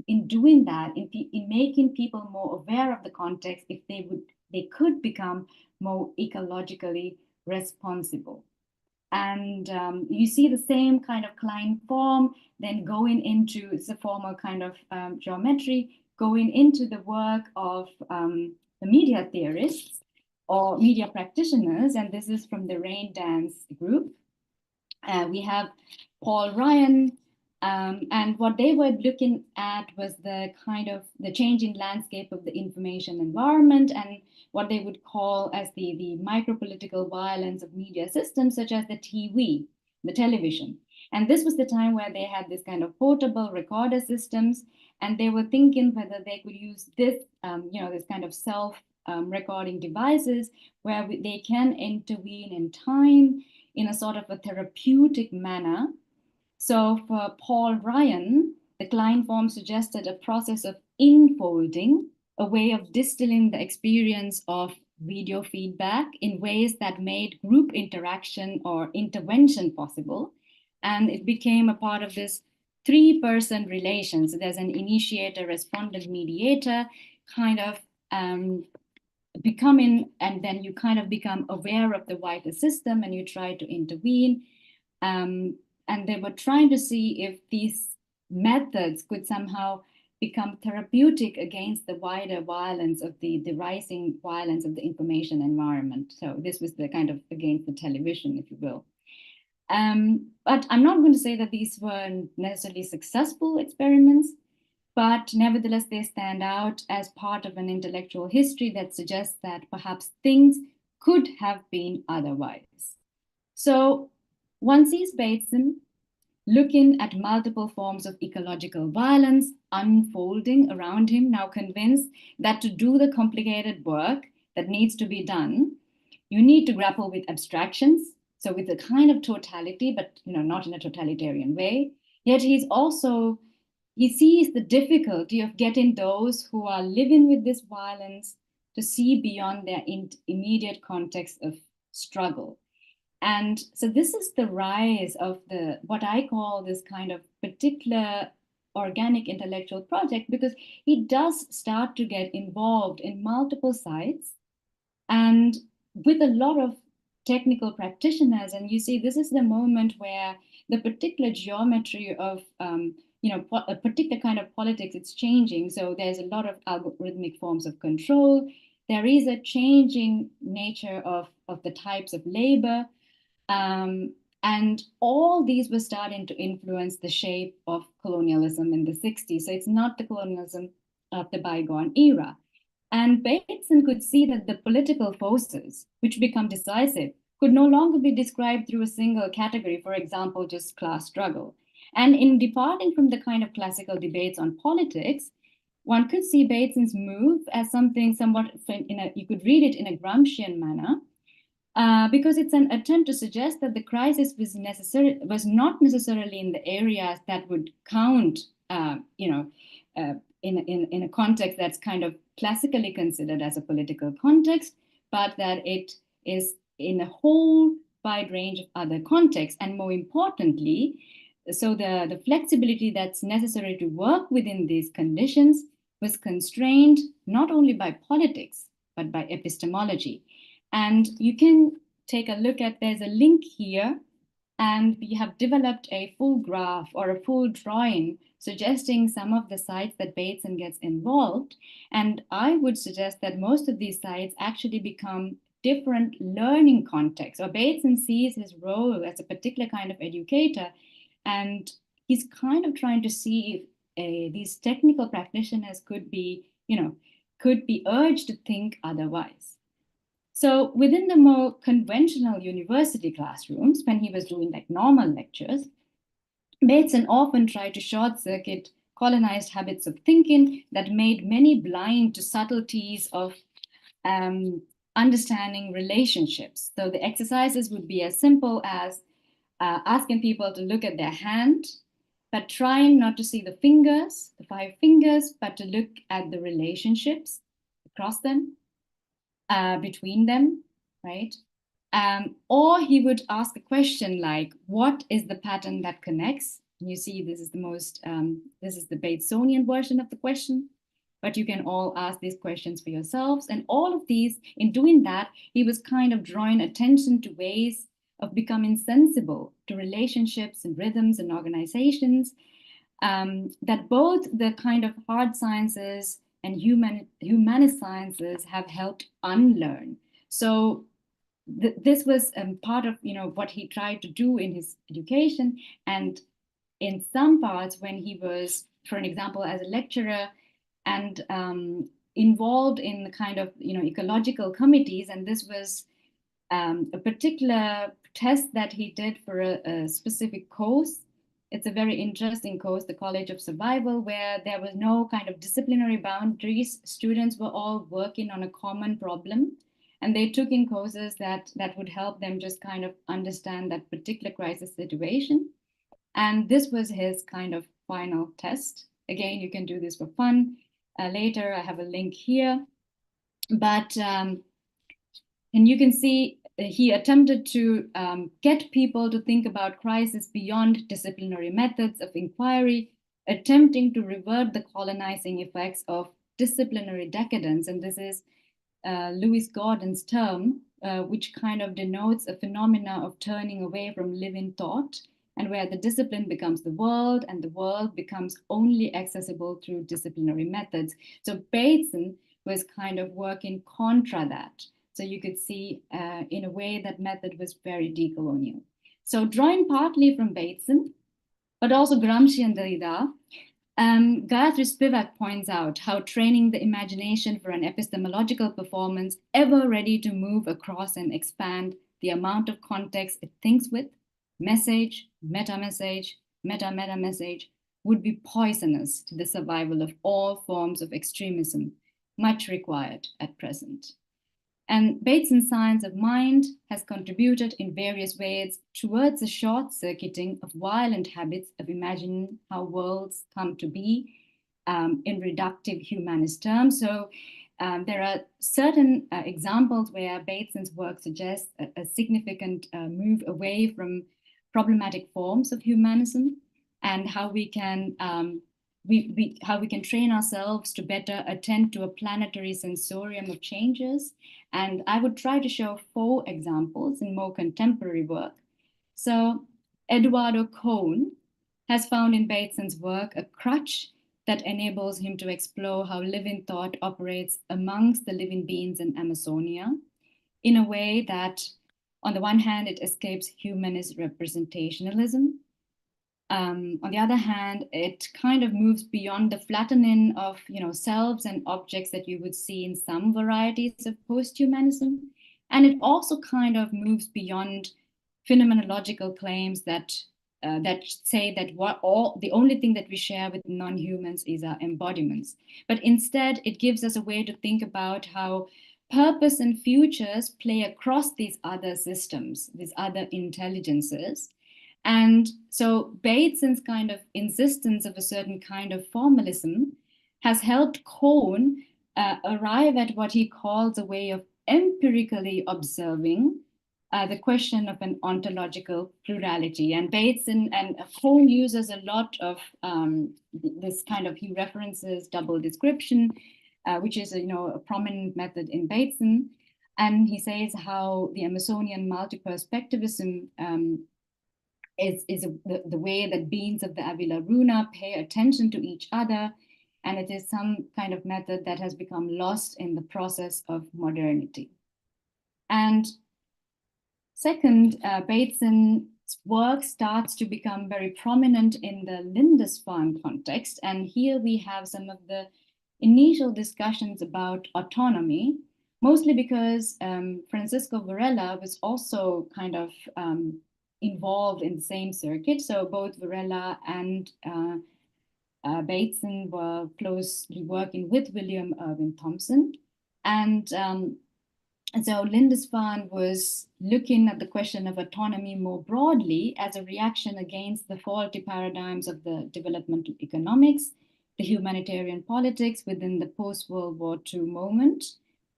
in doing that, in making people more aware of the context, if they could become more ecologically responsible. And you see the same kind of Klein form then going into the formal kind of geometry, going into the work of the media theorists or media practitioners. And this is from the Rain Dance group. We have Paul Ryan, and what they were looking at was the kind of the changing landscape of the information environment and what they would call as the micropolitical violence of media systems, such as the TV, the television. And this was the time where they had this kind of portable recorder systems, and they were thinking whether they could use this, this kind of self-recording devices where they can intervene in time in a sort of a therapeutic manner. So for Paul Ryan, the Klein form suggested a process of infolding, a way of distilling the experience of video feedback in ways that made group interaction or intervention possible. And it became a part of this three-person relation. So there's an initiator, respondent, mediator, kind of becoming, and then you kind of become aware of the wider system and you try to intervene. And they were trying to see if these methods could somehow become therapeutic against the wider violence of the rising violence of the information environment. So this was the kind of against the television, if you will. But I'm not going to say that these were necessarily successful experiments, but nevertheless, they stand out as part of an intellectual history that suggests that perhaps things could have been otherwise. So one sees Bateson looking at multiple forms of ecological violence unfolding around him, now convinced that to do the complicated work that needs to be done, you need to grapple with abstractions, so with a kind of totality, but not in a totalitarian way. Yet he sees the difficulty of getting those who are living with this violence to see beyond their immediate context of struggle. And so this is the rise of what I call this kind of particular organic intellectual project, because he does start to get involved in multiple sites and with a lot of technical practitioners. And you see, this is the moment where the particular geometry of a particular kind of politics, it's changing. So there's a lot of algorithmic forms of control. There is a changing nature of the types of labor. And all these were starting to influence the shape of colonialism in the 60s. So it's not the colonialism of the bygone era. And Bateson could see that the political forces which become decisive could no longer be described through a single category, for example, just class struggle. And in departing from the kind of classical debates on politics, one could see Bateson's move as something somewhat, you could read it in a Gramscian manner, because it's an attempt to suggest that the crisis was not necessarily in the areas that would count, in a context that's kind of classically considered as a political context, but that it is in a whole wide range of other contexts. And more importantly, so the flexibility that's necessary to work within these conditions was constrained not only by politics, but by epistemology. And you can take a look at, there's a link here, and we have developed a full graph or a full drawing suggesting some of the sites that Bateson gets involved. And I would suggest that most of these sites actually become different learning contexts, or Bateson sees his role as a particular kind of educator, and he's kind of trying to see if these technical practitioners could be urged to think otherwise. So within the more conventional university classrooms, when he was doing like normal lectures, Bateson often tried to short circuit colonized habits of thinking that made many blind to subtleties of understanding relationships. So the exercises would be as simple as asking people to look at their hand, but trying not to see the fingers, the 5 fingers, but to look at the relationships across them, between them, right? Or he would ask a question like, what is the pattern that connects? And you see, this is the Batesonian version of the question, but you can all ask these questions for yourselves. And all of these, in doing that, he was kind of drawing attention to ways of becoming sensible to relationships and rhythms and organizations, that both the kind of hard sciences and humanist sciences have helped unlearn. So this was part of what he tried to do in his education. And in some parts, when he was, for an example, as a lecturer and involved in the kind of ecological committees, and this was a particular test that he did for a specific course. It's a very interesting course, the College of Survival, where there was no kind of disciplinary boundaries. Students were all working on a common problem, and they took in courses that would help them just kind of understand that particular crisis situation. And this was his kind of final test. Again, you can do this for fun. Later, I have a link here. But, and you can see he attempted to get people to think about crisis beyond disciplinary methods of inquiry, attempting to revert the colonizing effects of disciplinary decadence. And this is Lewis Gordon's term, which kind of denotes a phenomena of turning away from living thought, and where the discipline becomes the world and the world becomes only accessible through disciplinary methods. So Bateson was kind of working contra that. So you could see in a way that method was very decolonial. So drawing partly from Bateson, but also Gramsci and Derrida, Gayatri Spivak points out how training the imagination for an epistemological performance ever ready to move across and expand the amount of context it thinks with, message, meta-message, meta-meta-message, would be poisonous to the survival of all forms of extremism, much required at present. And Bateson's science of mind has contributed in various ways towards the short-circuiting of violent habits of imagining how worlds come to be in reductive humanist terms. So there are certain examples where Bateson's work suggests a significant move away from problematic forms of humanism, and how we can train ourselves to better attend to a planetary sensorium of changes. And I would try to show 4 examples in more contemporary work. So Eduardo Cohn has found in Bateson's work a crutch that enables him to explore how living thought operates amongst the living beings in Amazonia in a way that, on the one hand, it escapes humanist representationalism. On the other hand, it kind of moves beyond the flattening of selves and objects that you would see in some varieties of post-humanism, And it also kind of moves beyond phenomenological claims that say that the only thing that we share with non-humans is our embodiments. But instead, it gives us a way to think about how purpose and futures play across these other systems, these other intelligences. And so Bateson's kind of insistence of a certain kind of formalism has helped Kohn arrive at what he calls a way of empirically observing the question of an ontological plurality. And Bateson and Kohn uses a lot of this kind of, he references double description, which is a prominent method in Bateson. And he says how the Emersonian multi-perspectivism is the way that beings of the Avila Runa pay attention to each other. And it is some kind of method that has become lost in the process of modernity. And second, Bateson's work starts to become very prominent in the Lindisfarne context. And here we have some of the initial discussions about autonomy, mostly because Francisco Varela was also kind of involved in the same circuit. So both Varela and Bateson were closely working with William Irving Thompson. And so Lindisfarne was looking at the question of autonomy more broadly as a reaction against the faulty paradigms of the developmental economics, the humanitarian politics within the post-World War II moment,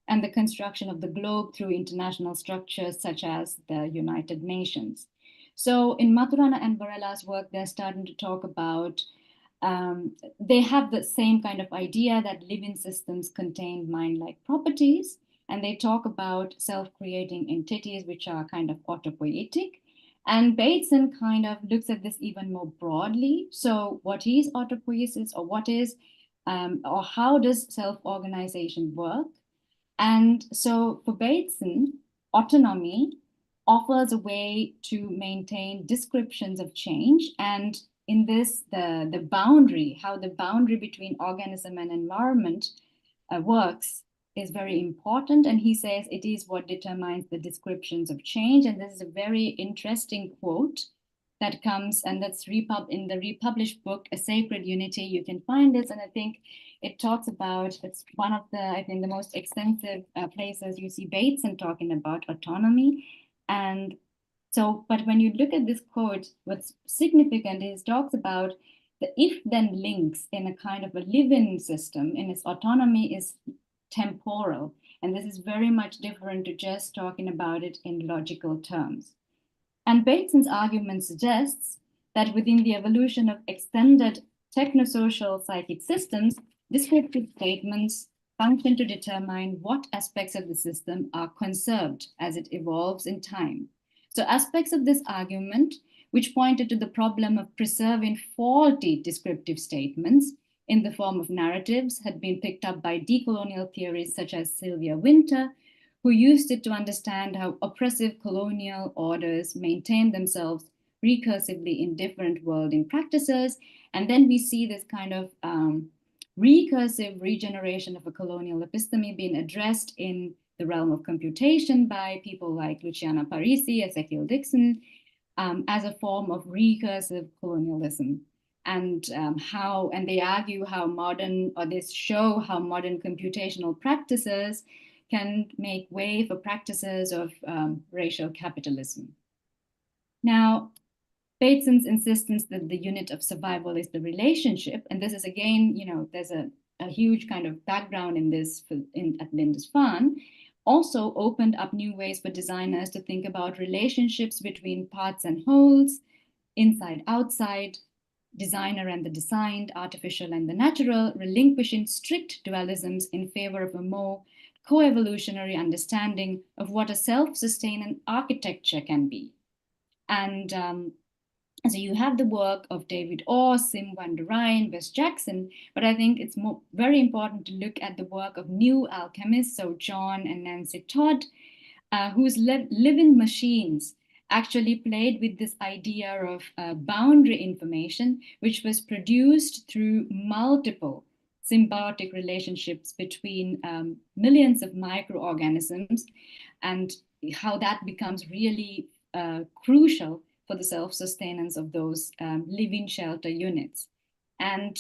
and the construction of the globe through international structures such as the United Nations. So in Maturana and Varela's work, they're starting to talk about, they have the same kind of idea that living systems contain mind-like properties, and they talk about self-creating entities, which are kind of autopoietic. And Bateson kind of looks at this even more broadly. So what is autopoiesis, or what is, or how does self-organization work? And so for Bateson, autonomy offers a way to maintain descriptions of change. And in this, the boundary, how the boundary between organism and environment works is very important. And he says it is what determines the descriptions of change. And this is a very interesting quote that comes, and that's in the republished book, A Sacred Unity. You can find this, and I think it talks about, it's one of the, I think, the most extensive places you see Bateson talking about autonomy. And so, but when you look at this quote, what's significant is it talks about the if-then links in a kind of a living system, in its autonomy is temporal. And this is very much different to just talking about it in logical terms. And Bateson's argument suggests that within the evolution of extended techno-social psychic systems, descriptive statements function to determine what aspects of the system are conserved as it evolves in time. So aspects of this argument, which pointed to the problem of preserving faulty descriptive statements in the form of narratives, had been picked up by decolonial theories such as Sylvia Wynter, who used it to understand how oppressive colonial orders maintain themselves recursively in different worlding practices. And then we see this kind of recursive regeneration of a colonial episteme being addressed in the realm of computation by people like Luciana Parisi, Ezekiel Dixon, as a form of recursive colonialism. And and they argue how modern, or they show how modern computational practices can make way for practices of racial capitalism. Now, Bateson's insistence that the unit of survival is the relationship, and this is again, there's a huge kind of background in this at Lindisfarne, also opened up new ways for designers to think about relationships between parts and wholes, inside, outside, designer and the designed, artificial and the natural, relinquishing strict dualisms in favor of a more co-evolutionary understanding of what a self-sustaining architecture can be. And so you have the work of David Orr, Sim van der Rijn, Wes Jackson, but I think it's very important to look at the work of new alchemists, so John and Nancy Todd, whose living machines actually played with this idea of boundary information, which was produced through multiple symbiotic relationships between millions of microorganisms, and how that becomes really crucial for the self-sustenance of those living shelter units. And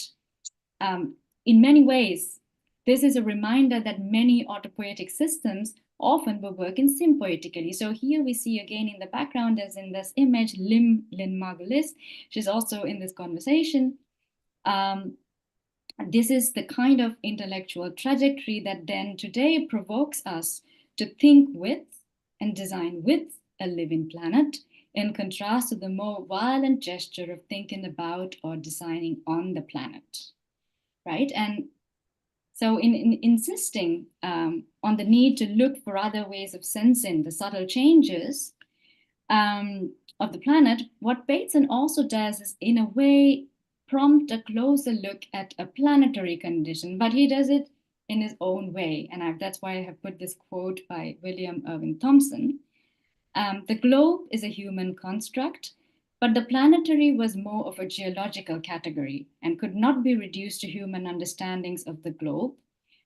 in many ways, this is a reminder that many autopoietic systems often were working symbiotically. So here we see again in the background, as in this image, Lynn Margulis. She's also in this conversation. This is the kind of intellectual trajectory that then today provokes us to think with and design with a living planet, in contrast to the more violent gesture of thinking about or designing on the planet, right? And so in insisting on the need to look for other ways of sensing the subtle changes of the planet, what Bateson also does is, in a way, prompt a closer look at a planetary condition, but he does it in his own way. And that's why I have put this quote by William Irving Thompson. The globe is a human construct, but the planetary was more of a geological category and could not be reduced to human understandings of the globe.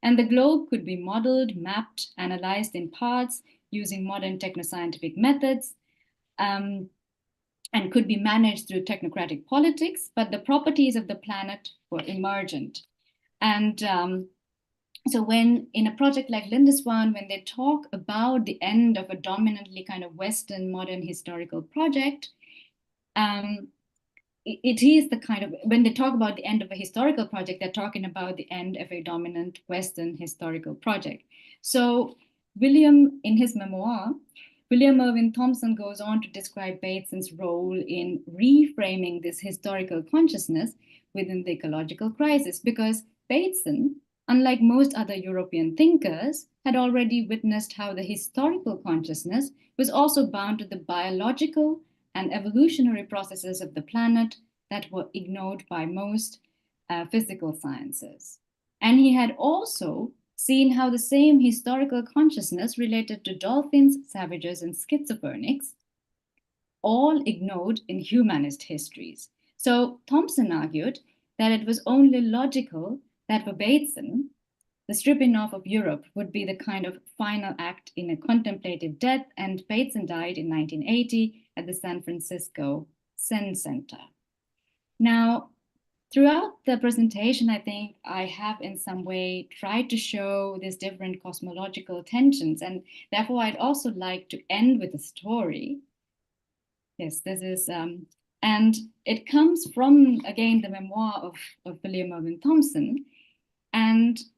And the globe could be modeled, mapped, analyzed in parts using modern technoscientific methods, and could be managed through technocratic politics, but the properties of the planet were emergent. And so when in a project like Lindisfarne, when they talk about the end of a dominantly kind of Western modern historical project, it is the kind of, when they talk about the end of a historical project, they're talking about the end of a dominant Western historical project. So William, in his memoir, William Irving Thompson goes on to describe Bateson's role in reframing this historical consciousness within the ecological crisis, because Bateson, unlike most other European thinkers, had already witnessed how the historical consciousness was also bound to the biological and evolutionary processes of the planet that were ignored by most physical sciences. And he had also seen how the same historical consciousness related to dolphins, savages, and schizophrenics, all ignored in humanist histories. So Thompson argued that it was only logical that for Bateson, the stripping off of Europe would be the kind of final act in a contemplative death, and Bateson died in 1980 at the San Francisco Zen Center. Now, throughout the presentation, I think I have in some way tried to show these different cosmological tensions, and therefore I'd also like to end with a story. Yes, this is, and it comes from, again, the memoir of William Irving Thompson.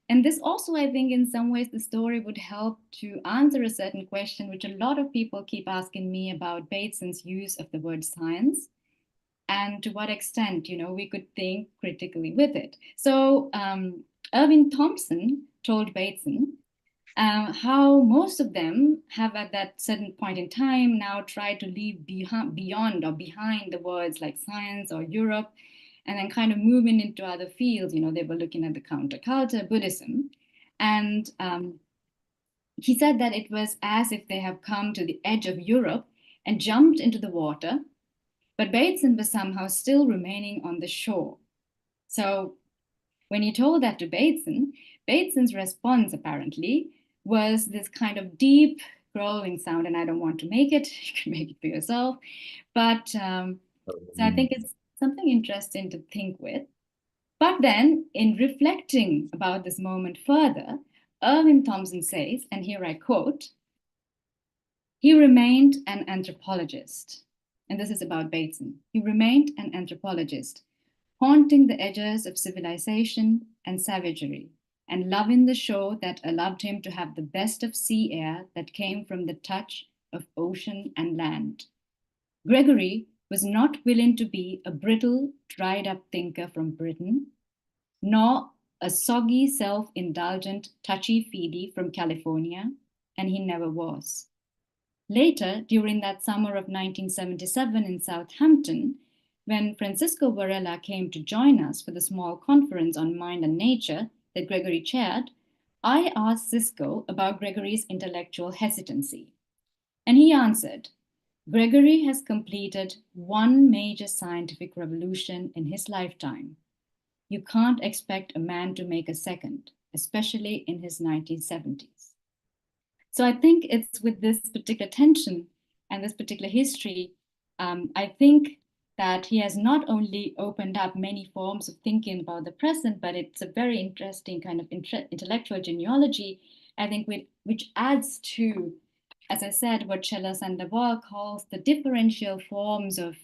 And this also, I think, in some ways, the story would help to answer a certain question, which a lot of people keep asking me about Bateson's use of the word science, and to what extent, we could think critically with it. So Irving Thompson told Bateson how most of them have at that certain point in time now tried to leave beyond or behind the words like science or Europe, and then kind of moving into other fields. They were looking at the counterculture, Buddhism. And he said that it was as if they have come to the edge of Europe and jumped into the water, but Bateson was somehow still remaining on the shore. So when he told that to Bateson, Bateson's response apparently was this kind of deep growling sound, and I don't want to make it, you can make it for yourself. But so I think it's something interesting to think with. But then in reflecting about this moment further, Irving Thompson says, and here I quote, "He remained an anthropologist." And this is about Bateson. "He remained an anthropologist, haunting the edges of civilization and savagery, and loving the shore that allowed him to have the best of sea air that came from the touch of ocean and land. Gregory was not willing to be a brittle, dried-up thinker from Britain, nor a soggy, self-indulgent, touchy-feely from California, and he never was. Later, during that summer of 1977 in Southampton, when Francisco Varela came to join us for the small conference on mind and nature that Gregory chaired, I asked Cisco about Gregory's intellectual hesitancy. And he answered, "Gregory has completed one major scientific revolution in his lifetime. You can't expect a man to make a second, especially in his 1970s. So I think it's with this particular tension and this particular history, I think that he has not only opened up many forms of thinking about the present, but it's a very interesting kind of intellectual genealogy, I think, which adds to, as I said, what Cella Sandoval calls the differential forms of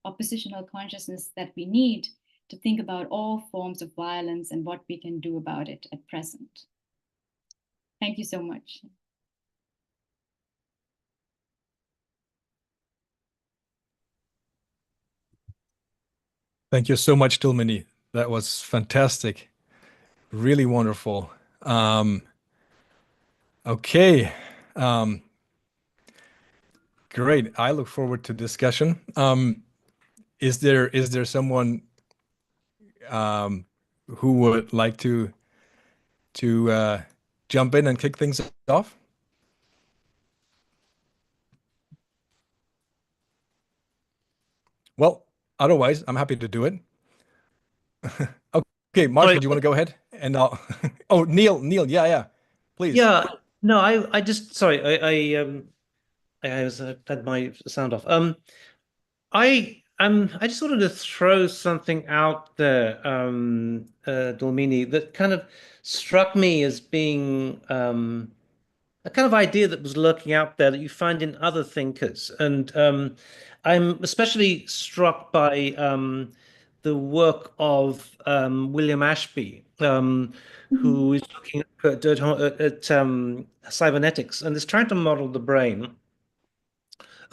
oppositional consciousness that we need to think about all forms of violence and what we can do about it at present. Thank you so much. Thank you so much, Dulmini. That was fantastic. Really wonderful. Okay. Great. I look forward to discussion. Is there someone who would like to jump in and kick things off? Well, otherwise, I'm happy to do it. Okay, Marshall, do you want to go ahead? And I'll. Oh, Neil, yeah, please. Yeah, no, I just sorry, I was had my sound off. I just wanted to throw something out there, Dulmini, that kind of struck me as being a kind of idea that was lurking out there that you find in other thinkers. And I'm especially struck by the work of William Ashby, who is looking at cybernetics and is trying to model the brain.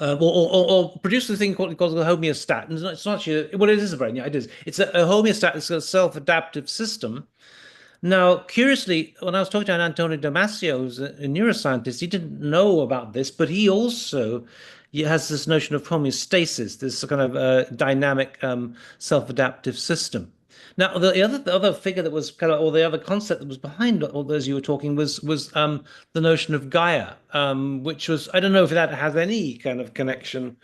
Or produce the thing called the homeostat. And it's not actually, well, it is a brain, yeah, it is. It's a homeostat, it's a self-adaptive system. Now, curiously, when I was talking to Antonio Damasio, who's a neuroscientist, he didn't know about this, but he also has this notion of homeostasis, this kind of dynamic self-adaptive system. Now, the other figure that was kind of, or the other concept that was behind all those you were talking was the notion of Gaia, which was, I don't know if that has any kind of connection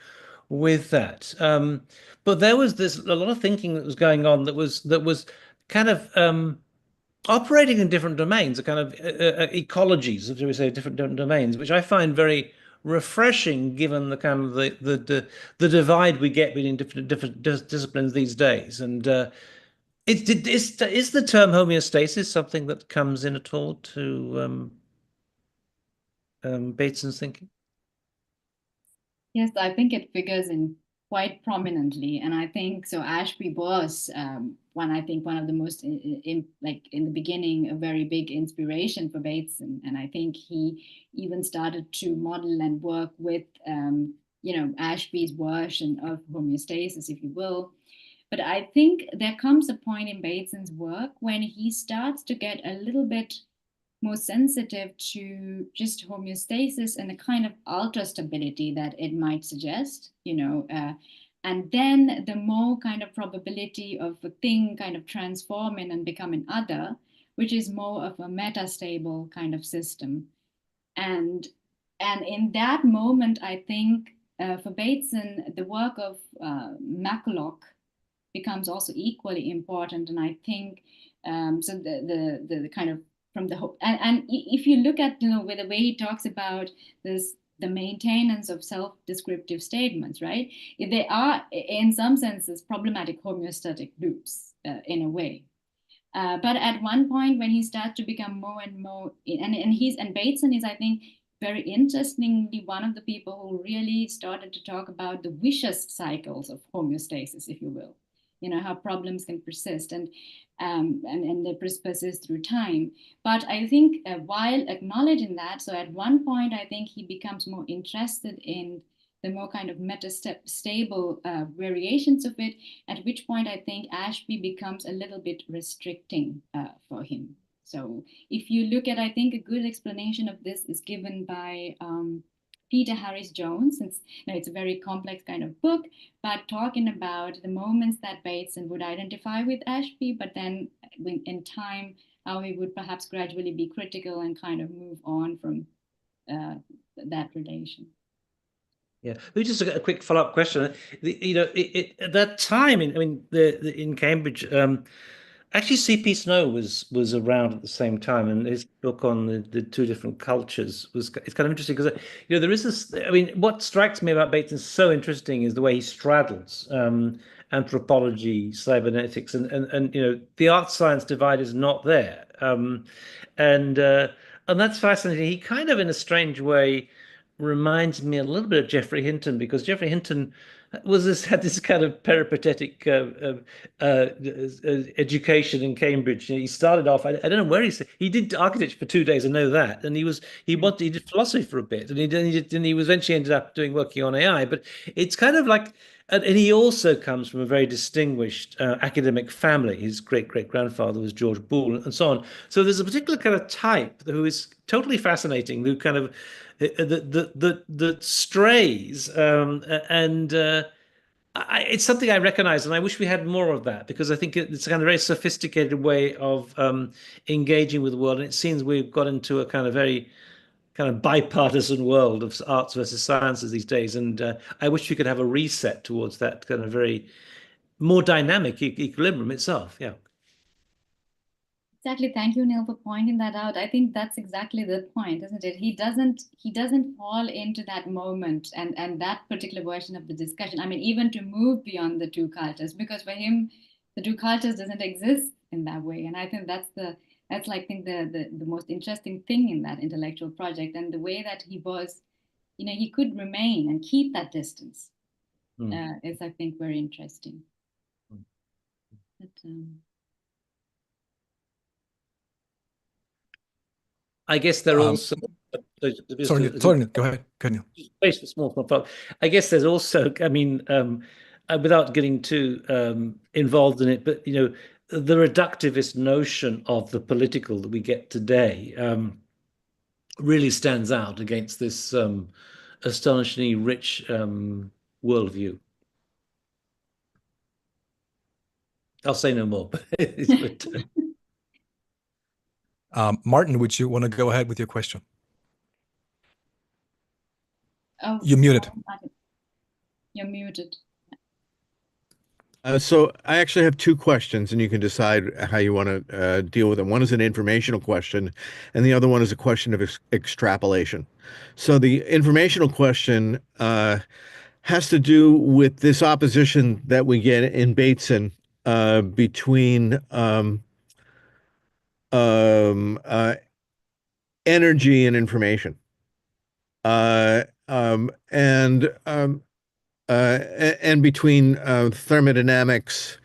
with that. But there was a lot of thinking that was going on that was kind of operating in different domains, a kind of ecologies, as we say, different domains, which I find very refreshing, given the kind of the divide we get between different disciplines these days. And is the term homeostasis something that comes in at all to Bateson's thinking? Yes, I think it figures in quite prominently, and I think so. Ashby was one of the most, like in the beginning, a very big inspiration for Bateson, and I think he even started to model and work with, Ashby's version of homeostasis, if you will. But I think there comes a point in Bateson's work when he starts to get a little bit more sensitive to just homeostasis and the kind of ultra stability that it might suggest, and then the more kind of probability of a thing kind of transforming and becoming other, which is more of a metastable kind of system. And in that moment, I think for Bateson, the work of McCulloch becomes also equally important. And I think so the kind of from the hope, and if you look at with the way he talks about this, the maintenance of self-descriptive statements, right? They are in some senses problematic homeostatic loops in a way. But at one point when he starts to become more and more, and Bateson is, I think, very interestingly one of the people who really started to talk about the vicious cycles of homeostasis, if you will. How problems can persist and they persist through time. But I think while acknowledging that, so at one point, I think he becomes more interested in the more kind of metastable variations of it, at which point I think Ashby becomes a little bit restricting for him. So if you look at, I think a good explanation of this is given by Peter Harris Jones. It's a very complex kind of book, but talking about the moments that Bateson would identify with Ashby, but then in time, how he would perhaps gradually be critical and kind of move on from that relation. Yeah, just a quick follow-up question. At that time, in Cambridge, Actually, C.P. Snow was around at the same time, and his book on the two different cultures was it's kind of interesting because there is this. I mean, what strikes me about Bateson so interesting is the way he straddles anthropology, cybernetics, and the art science divide is not there, and uh, and that's fascinating. He kind of, in a strange way, reminds me a little bit of Geoffrey Hinton because Geoffrey Hinton had this kind of peripatetic education in Cambridge. He started off. I don't know where he did architecture for 2 days. I know that, and he did philosophy for a bit, and he eventually ended up working on AI. But it's kind of like. And he also comes from a very distinguished academic family. His great-great-grandfather was George Boole, and so on. So there's a particular kind of type who is totally fascinating, who kind of that strays, and it's something I recognize, and I wish we had more of that because I think it's a kind of very sophisticated way of engaging with the world, and it seems we've got into a kind of very kind of bipartisan world of arts versus sciences these days, and I wish we could have a reset towards that kind of very more dynamic equilibrium itself. Yeah. Exactly. Thank you, Neil, for pointing that out. I think that's exactly the point, isn't it? He doesn't fall into that moment and that particular version of the discussion. I mean, even to move beyond the two cultures, because for him, the two cultures doesn't exist in that way. And I think that's like I think the most interesting thing in that intellectual project and the way that he was, he could remain and keep that distance is I think very interesting. But, I guess they're also. Sorry, go ahead, Neil. Space for small thought. I guess there's also, I mean, without getting too involved in it, but the reductivist notion of the political that we get today really stands out against this astonishingly rich worldview. I'll say no more. Martin, would you want to go ahead with your question? Oh, you're muted. You're muted. So I actually have two questions, and you can decide how you want to deal with them. One is an informational question, and the other one is a question of extrapolation. So the informational question has to do with this opposition that we get in Bateson between energy and information, and between thermodynamics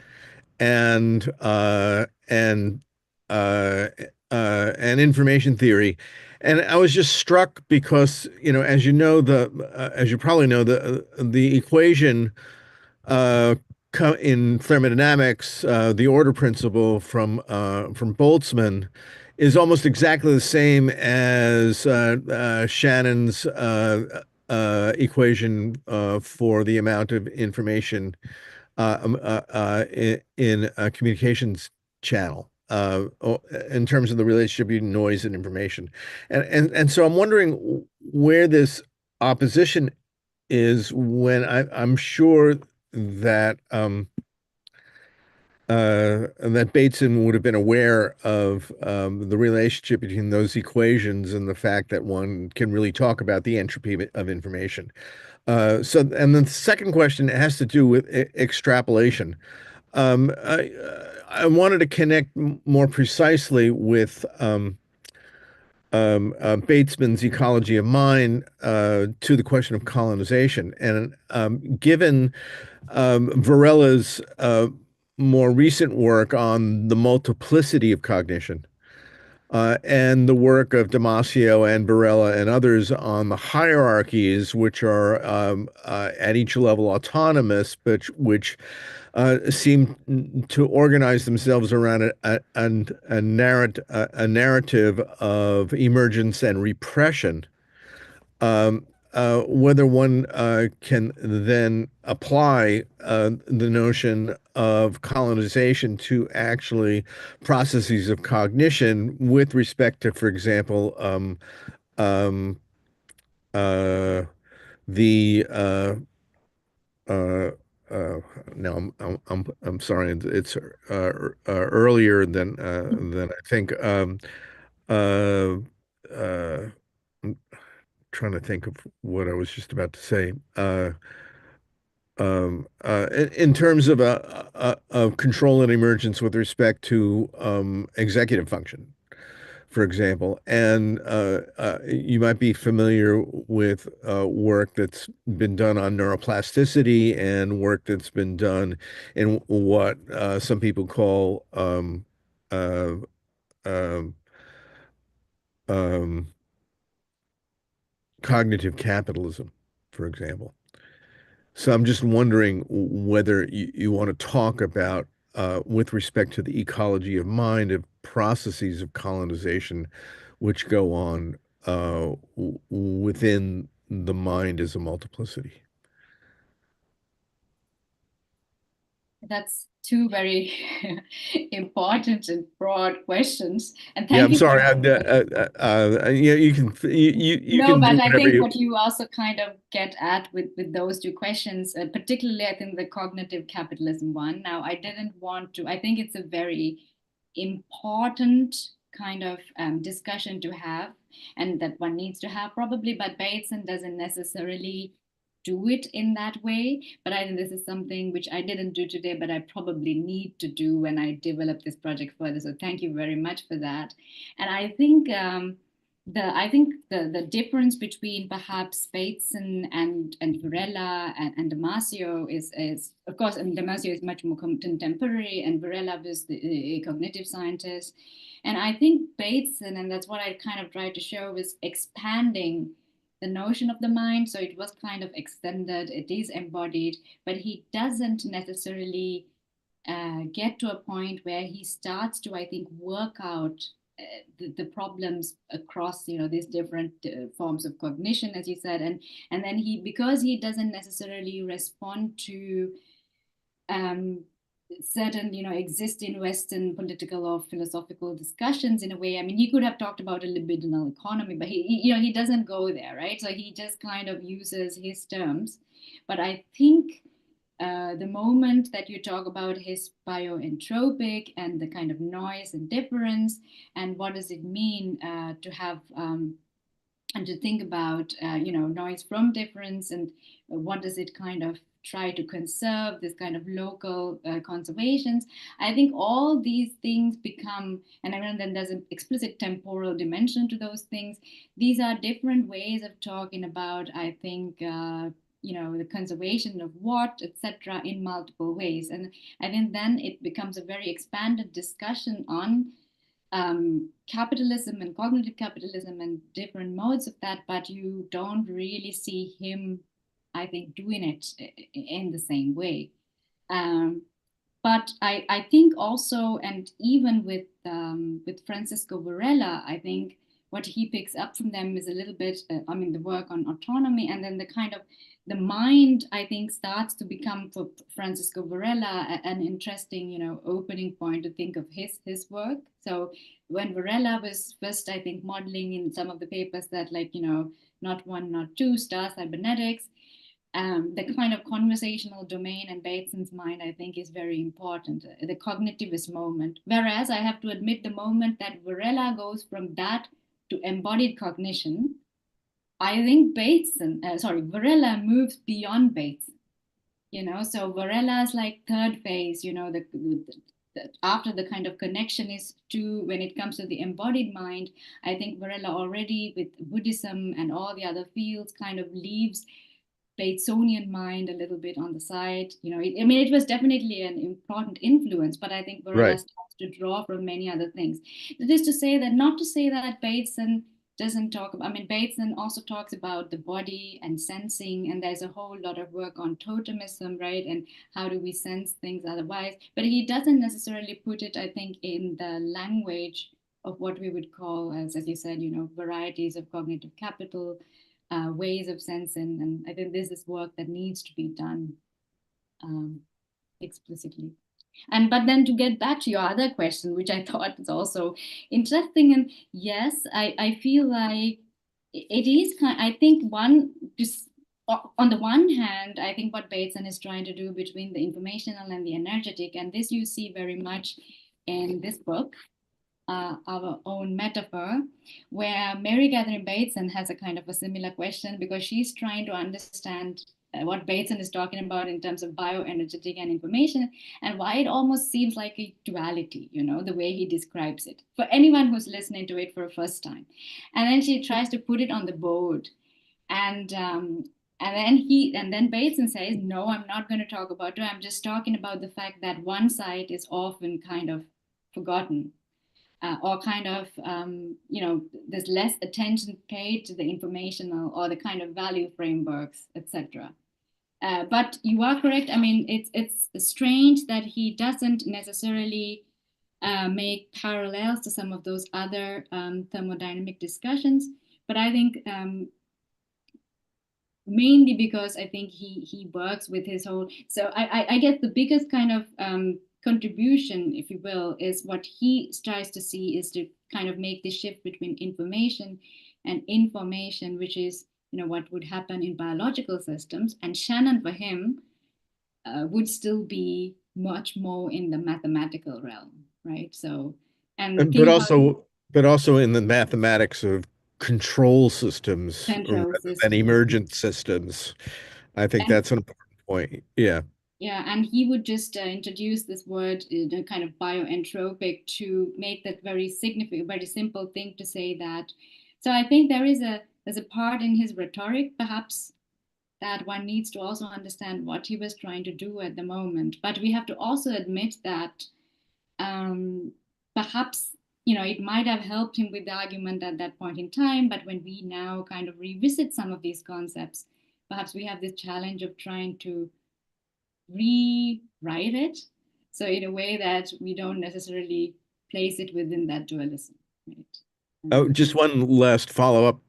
and information theory. And I was just struck because, as as you probably know, the equation in thermodynamics, the order principle from Boltzmann, is almost exactly the same as Shannon's equation for the amount of information in a communications channel in terms of the relationship between noise and information. And so I'm wondering where this opposition is when I'm sure that that Bateson would have been aware of the relationship between those equations and the fact that one can really talk about the entropy of information. And the second question has to do with extrapolation. I wanted to connect more precisely with Batesman's Ecology of Mind to the question of colonization. And given Varela's more recent work on the multiplicity of cognition, and the work of Damasio and Varela and others on the hierarchies, which are at each level autonomous, but which seem to organize themselves around a narrative of emergence and repression. Whether one can then apply the notion of colonization to actually processes of cognition with respect to, for example, the now I'm sorry, it's earlier than I think. I'm trying to think of what I was just about to say. In terms of control and emergence with respect to executive function, for example, and you might be familiar with work that's been done on neuroplasticity and work that's been done in what some people call uh, um, um, cognitive capitalism, for example. So I'm just wondering whether you want to talk about, with respect to the ecology of mind, of processes of colonization which go on within the mind as a multiplicity. That's two very important and broad questions. And Yeah, thank I'm you. sorry. Yeah, you can No, but do I whatever think you. what you also kind of get at with those two questions, particularly I think the cognitive capitalism one. Now, I didn't want to, I think it's a very important kind of discussion to have, and that one needs to have probably, but Bateson doesn't necessarily do it in that way. But I think this is something which I didn't do today, but I probably need to do when I develop this project further. So thank you very much for that. And I think the difference between perhaps Bateson and Varela and Damasio is of course, I mean, Damasio is much more contemporary, and Varela was the cognitive scientist. And I think Bateson, and that's what I kind of tried to show, was expanding the notion of the mind. So it was kind of extended, it is embodied, but he doesn't necessarily get to a point where he starts to, I think, work out the problems across, you know, these different forms of cognition, as you said, and then because he doesn't necessarily respond to certain, you know, exist in Western political or philosophical discussions in a way. I mean, he could have talked about a libidinal economy, but he doesn't go there, right? So he just kind of uses his terms. But I think the moment that you talk about his bioentropic and the kind of noise and difference, and what does it mean to have and to think about noise from difference, and what does it kind of try to conserve, this kind of local conservations. I think all these things become, and then there's an explicit temporal dimension to those things. These are different ways of talking about, I think, the conservation of what, etc., in multiple ways. And I think then it becomes a very expanded discussion on capitalism and cognitive capitalism and different modes of that, but you don't really see him, I think, doing it in the same way. But I think also, and even with Francisco Varela, I think what he picks up from them is a little bit, the work on autonomy, and then the kind of the mind, I think, starts to become for Francisco Varela an interesting, opening point to think of his work. So when Varela was first, I think, modeling in some of the papers that, not one, not two, star cybernetics, the kind of conversational domain in Bateson's mind, I think, is very important, the cognitivist moment. Whereas I have to admit, the moment that Varela goes from that to embodied cognition, I think Varela moves beyond Bateson. So Varela's like third phase, after the kind of connection is to, when it comes to the embodied mind, I think Varela already with Buddhism and all the other fields kind of leaves Batesonian mind a little bit on the side. It was definitely an important influence, but I think Varela starts to draw from many other things. It is to say that, not to say that Bateson doesn't talk about, Bateson also talks about the body and sensing, and there's a whole lot of work on totemism, right? And how do we sense things otherwise? But he doesn't necessarily put it, I think, in the language of what we would call, as you said, varieties of cognitive capital, ways of sensing. And I think this is work that needs to be done explicitly. But then to get back to your other question, which I thought is also interesting, and yes, I feel like it is I think one, just on the one hand, I think what Bateson is trying to do between the informational and the energetic, and this you see very much in this book, Our Own Metaphor, where Mary Catherine Bateson has a kind of a similar question, because she's trying to understand what Bateson is talking about in terms of bioenergetic and information, and why it almost seems like a duality, the way he describes it, for anyone who's listening to it for the first time. And then she tries to put it on the board. And then Bateson says, no, I'm not going to talk about it. I'm just talking about the fact that one side is often kind of forgotten, or kind of, there's less attention paid to the informational or the kind of value frameworks, etc. But you are correct. I mean, it's strange that he doesn't necessarily make parallels to some of those other thermodynamic discussions. But I think mainly because I think he works with his whole. So I guess the biggest kind of contribution, if you will, is what he tries to see is to kind of make the shift between information and information, which is what would happen in biological systems. And Shannon, for him, would still be much more in the mathematical realm, right? So, but also in the mathematics of control systems rather than emergent systems. I think that's an important point. Yeah. Yeah, and he would just introduce this word, the kind of bioentropic, to make that very significant, very simple thing to say that. So I think there's a part in his rhetoric, perhaps, that one needs to also understand what he was trying to do at the moment. But we have to also admit that perhaps, it might have helped him with the argument at that point in time. But when we now kind of revisit some of these concepts, perhaps we have this challenge of trying to rewrite it, so in a way that we don't necessarily place it within that dualism. Right? Oh, just one last follow-up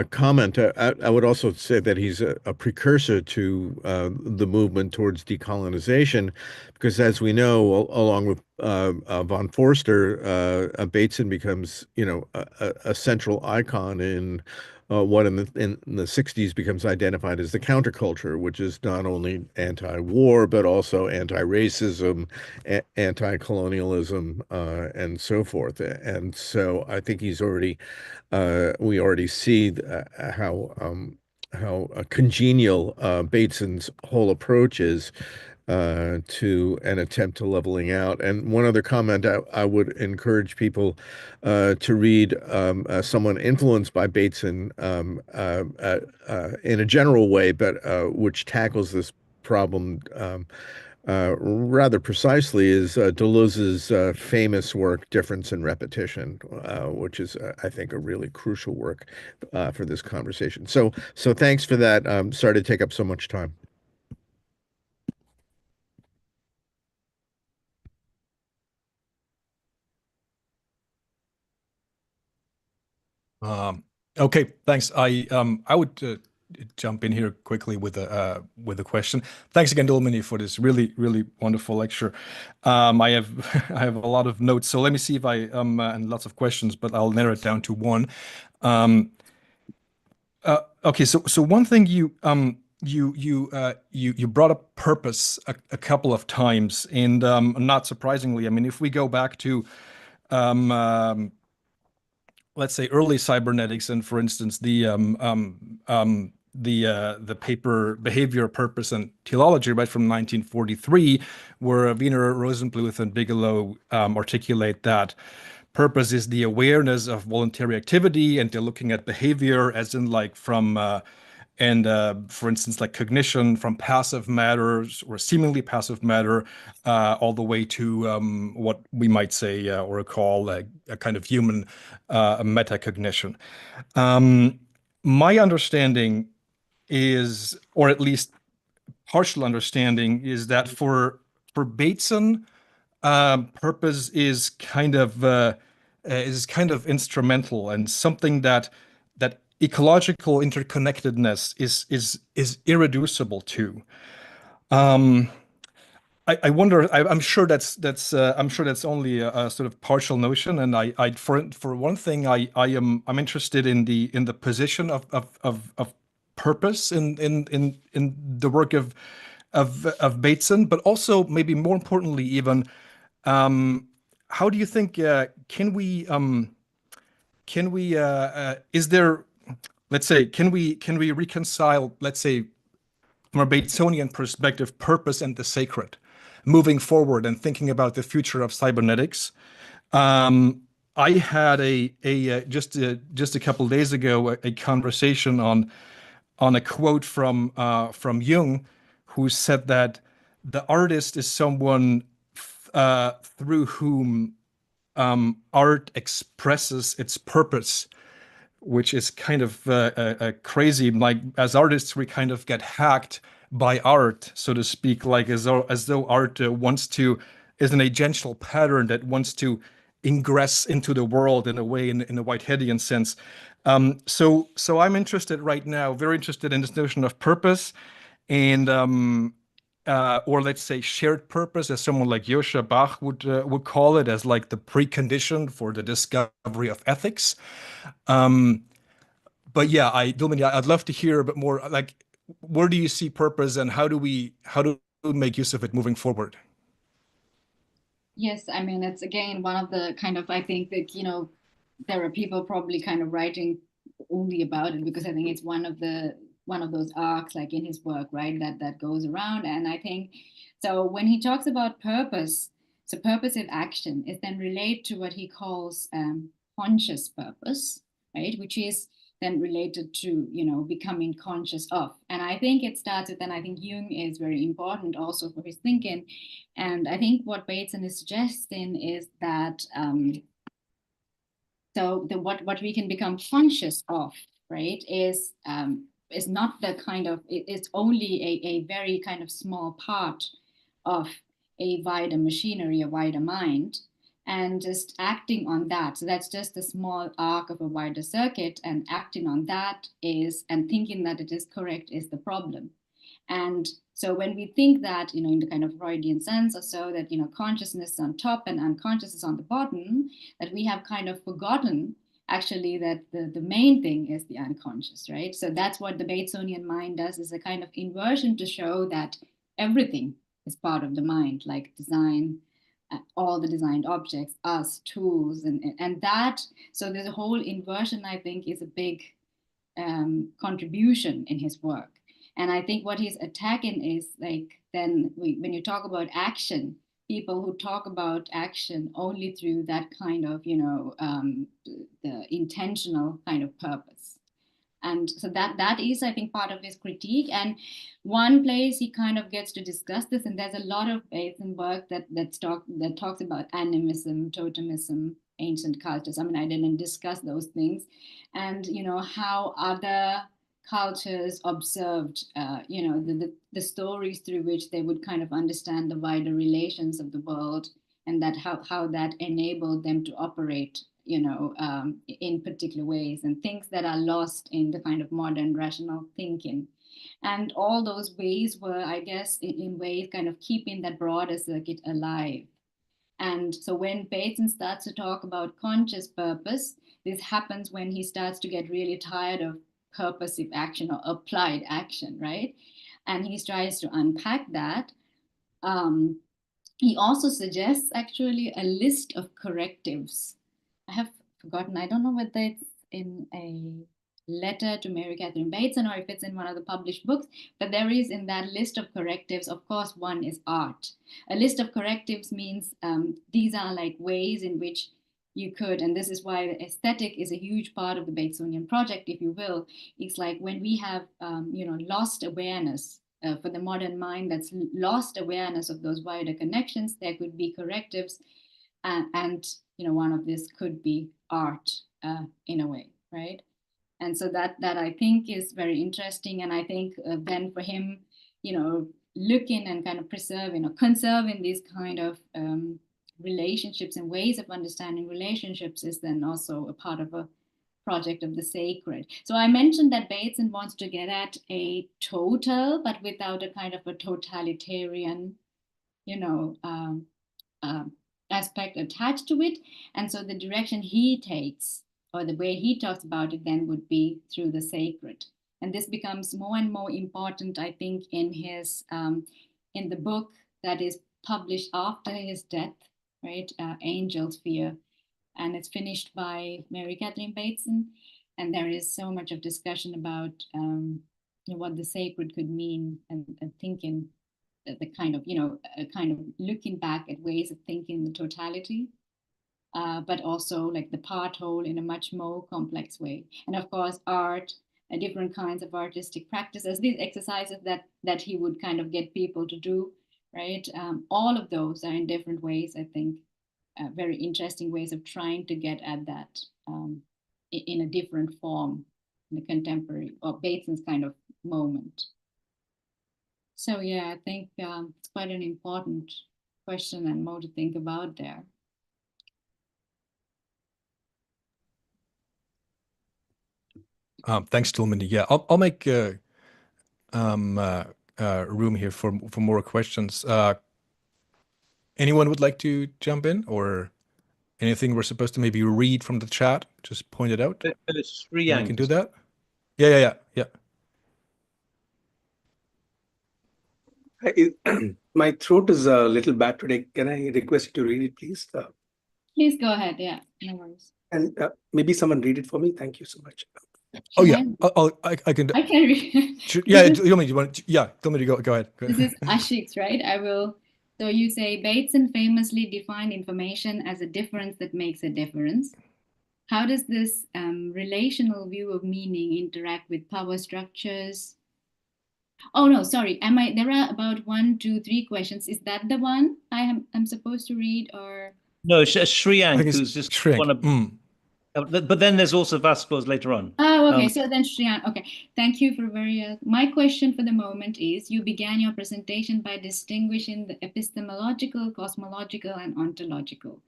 comment. I would also say that he's a precursor to the movement towards decolonization, because as we know, along with von Forster, Bateson becomes, a central icon in what in the 60s becomes identified as the counterculture, which is not only anti-war, but also anti-racism, anti-colonialism, and so forth. And so I think he's already, we already see how congenial Bateson's whole approach is to an attempt to leveling out. And one other comment, I would encourage people to read someone influenced by Bateson in a general way, but which tackles this problem rather precisely, is Deleuze's famous work, Difference and Repetition, which is, I think, a really crucial work for this conversation. So thanks for that. Sorry to take up so much time. Okay, thanks. I would jump in here quickly with a question. Thanks again, Dulmini, for this really wonderful lecture. I have a lot of notes, so let me see if I and lots of questions, but I'll narrow it down to one. Okay, so one thing you brought up purpose a couple of times, and not surprisingly, I mean, if we go back to let's say early cybernetics, and for instance the paper Behavior, Purpose, and Teleology, right, from 1943, where Wiener, Rosenbluth, and Bigelow articulate that purpose is the awareness of voluntary activity, and they're looking at behavior as in like from for instance, like cognition, from passive matter or seemingly passive matter all the way to what we might say or call a kind of human metacognition. My understanding is, or at least partial understanding, is that for Bateson, purpose is kind of instrumental, and something that ecological interconnectedness is irreducible to. I wonder. I'm sure that's only a sort of partial notion, and for one thing, I'm interested in the position of purpose in the work of Bateson, but also maybe more importantly even, how do you think is there, let's say, can we reconcile, let's say, from a Batesonian perspective, purpose and the sacred, moving forward and thinking about the future of cybernetics? I had just a couple days ago a conversation on a quote from Jung, who said that the artist is someone through whom art expresses its purpose, which is kind of crazy. Like, as artists, we kind of get hacked by art, so to speak, like as though art is an agential pattern that wants to ingress into the world in a way, in a Whiteheadian sense. So I'm interested right now, very interested in this notion of purpose, and or let's say shared purpose, as someone like Joscha Bach would call it, as like the precondition for the discovery of ethics. But yeah, Dulmini, I'd love to hear a bit more. Like, where do you see purpose, and how do we make use of it moving forward? Yes, I mean, it's again one of the kind of, I think that, there are people probably kind of writing only about it because I think it's one of those arcs, like in his work, right, that goes around. And I think, so when he talks about purpose, so purposive action is then related to what he calls conscious purpose, right, which is then related to, becoming conscious of. And I think it starts with, and I think Jung is very important also for his thinking. And I think what Bateson is suggesting is that what we can become conscious of, right, is not the kind of, it's only a very kind of small part of a wider machinery, a wider mind, and just acting on that. So that's just a small arc of a wider circuit, and acting on that and thinking that it is correct is the problem. And so when we think that, in the kind of Freudian sense or so, that, consciousness is on top and unconscious is on the bottom, that we have kind of forgotten actually that the main thing is the unconscious, right? So that's what the Batesonian mind does, is a kind of inversion to show that everything is part of the mind, like design, all the designed objects, us, tools, and that. So there's a whole inversion, I think, is a big contribution in his work. And I think what he's attacking is, like, then when you talk about action, people who talk about action only through that kind of, the intentional kind of purpose. And so that is, I think, part of his critique. And one place he kind of gets to discuss this, and there's a lot of Bateson work that talks about animism, totemism, ancient cultures. I mean, I didn't discuss those things, and how other cultures observed, the stories through which they would kind of understand the wider relations of the world, and that how that enabled them to operate, in particular ways, and things that are lost in the kind of modern rational thinking. And all those ways were, I guess, in ways kind of keeping that broader circuit alive. And so when Bateson starts to talk about conscious purpose, this happens when he starts to get really tired of purposive action or applied action, right? And he tries to unpack that. He also suggests actually a list of correctives. I have forgotten, I don't know whether it's in a letter to Mary Catherine Bateson or if it's in one of the published books, but there is in that list of correctives, of course, one is art. A list of correctives means these are like ways in which you could, and this is why the aesthetic is a huge part of the Batesonian project, if you will. It's like when we have, lost awareness for the modern mind that's lost awareness of those wider connections, there could be correctives, and one of this could be art in a way, right? And so that I think is very interesting, and I think then for him, looking and kind of preserving or conserving these kind of relationships and ways of understanding relationships is then also a part of a project of the sacred. So I mentioned that Bateson wants to get at a total, but without a kind of a totalitarian, aspect attached to it. And so the direction he takes, or the way he talks about it, then would be through the sacred. And this becomes more and more important, I think, in his in the book that is published after his death, right? Angel's Fear. And it's finished by Mary Catherine Bateson. And there is so much of discussion about what the sacred could mean, and thinking the kind of, kind of looking back at ways of thinking the totality, but also like the part whole in a much more complex way. And of course, art, different kinds of artistic practices, these exercises that he would kind of get people to do, right? All of those are in different ways, I think, very interesting ways of trying to get at that in a different form in the contemporary or Bateson's kind of moment. So yeah, I think it's quite an important question and more to think about there. Thanks, Dulmini. Yeah, I'll make room here for more questions. Anyone would like to jump in, or anything we're supposed to maybe read from the chat? Just point it out. We can do that. Yeah. My throat is a little bad today. Can I request you to read it, please? Please go ahead. Yeah, no worries. And maybe someone read it for me. Thank you so much. Oh yeah, I can. I can read. Yeah, you want to? Yeah, tell me to go ahead. This is Ashik's, right? I will. So you say Bateson famously defined information as a difference that makes a difference. How does this relational view of meaning interact with power structures? Oh no, sorry. There are about 1, 2, 3 questions. Is that the one I'm supposed to read, or? No, Shriyank, who's just Shriyank. But then there's also Vasquez later on. Oh, okay. So then Shriyank, okay. Thank you for my question for the moment is, you began your presentation by distinguishing the epistemological, cosmological, and ontological.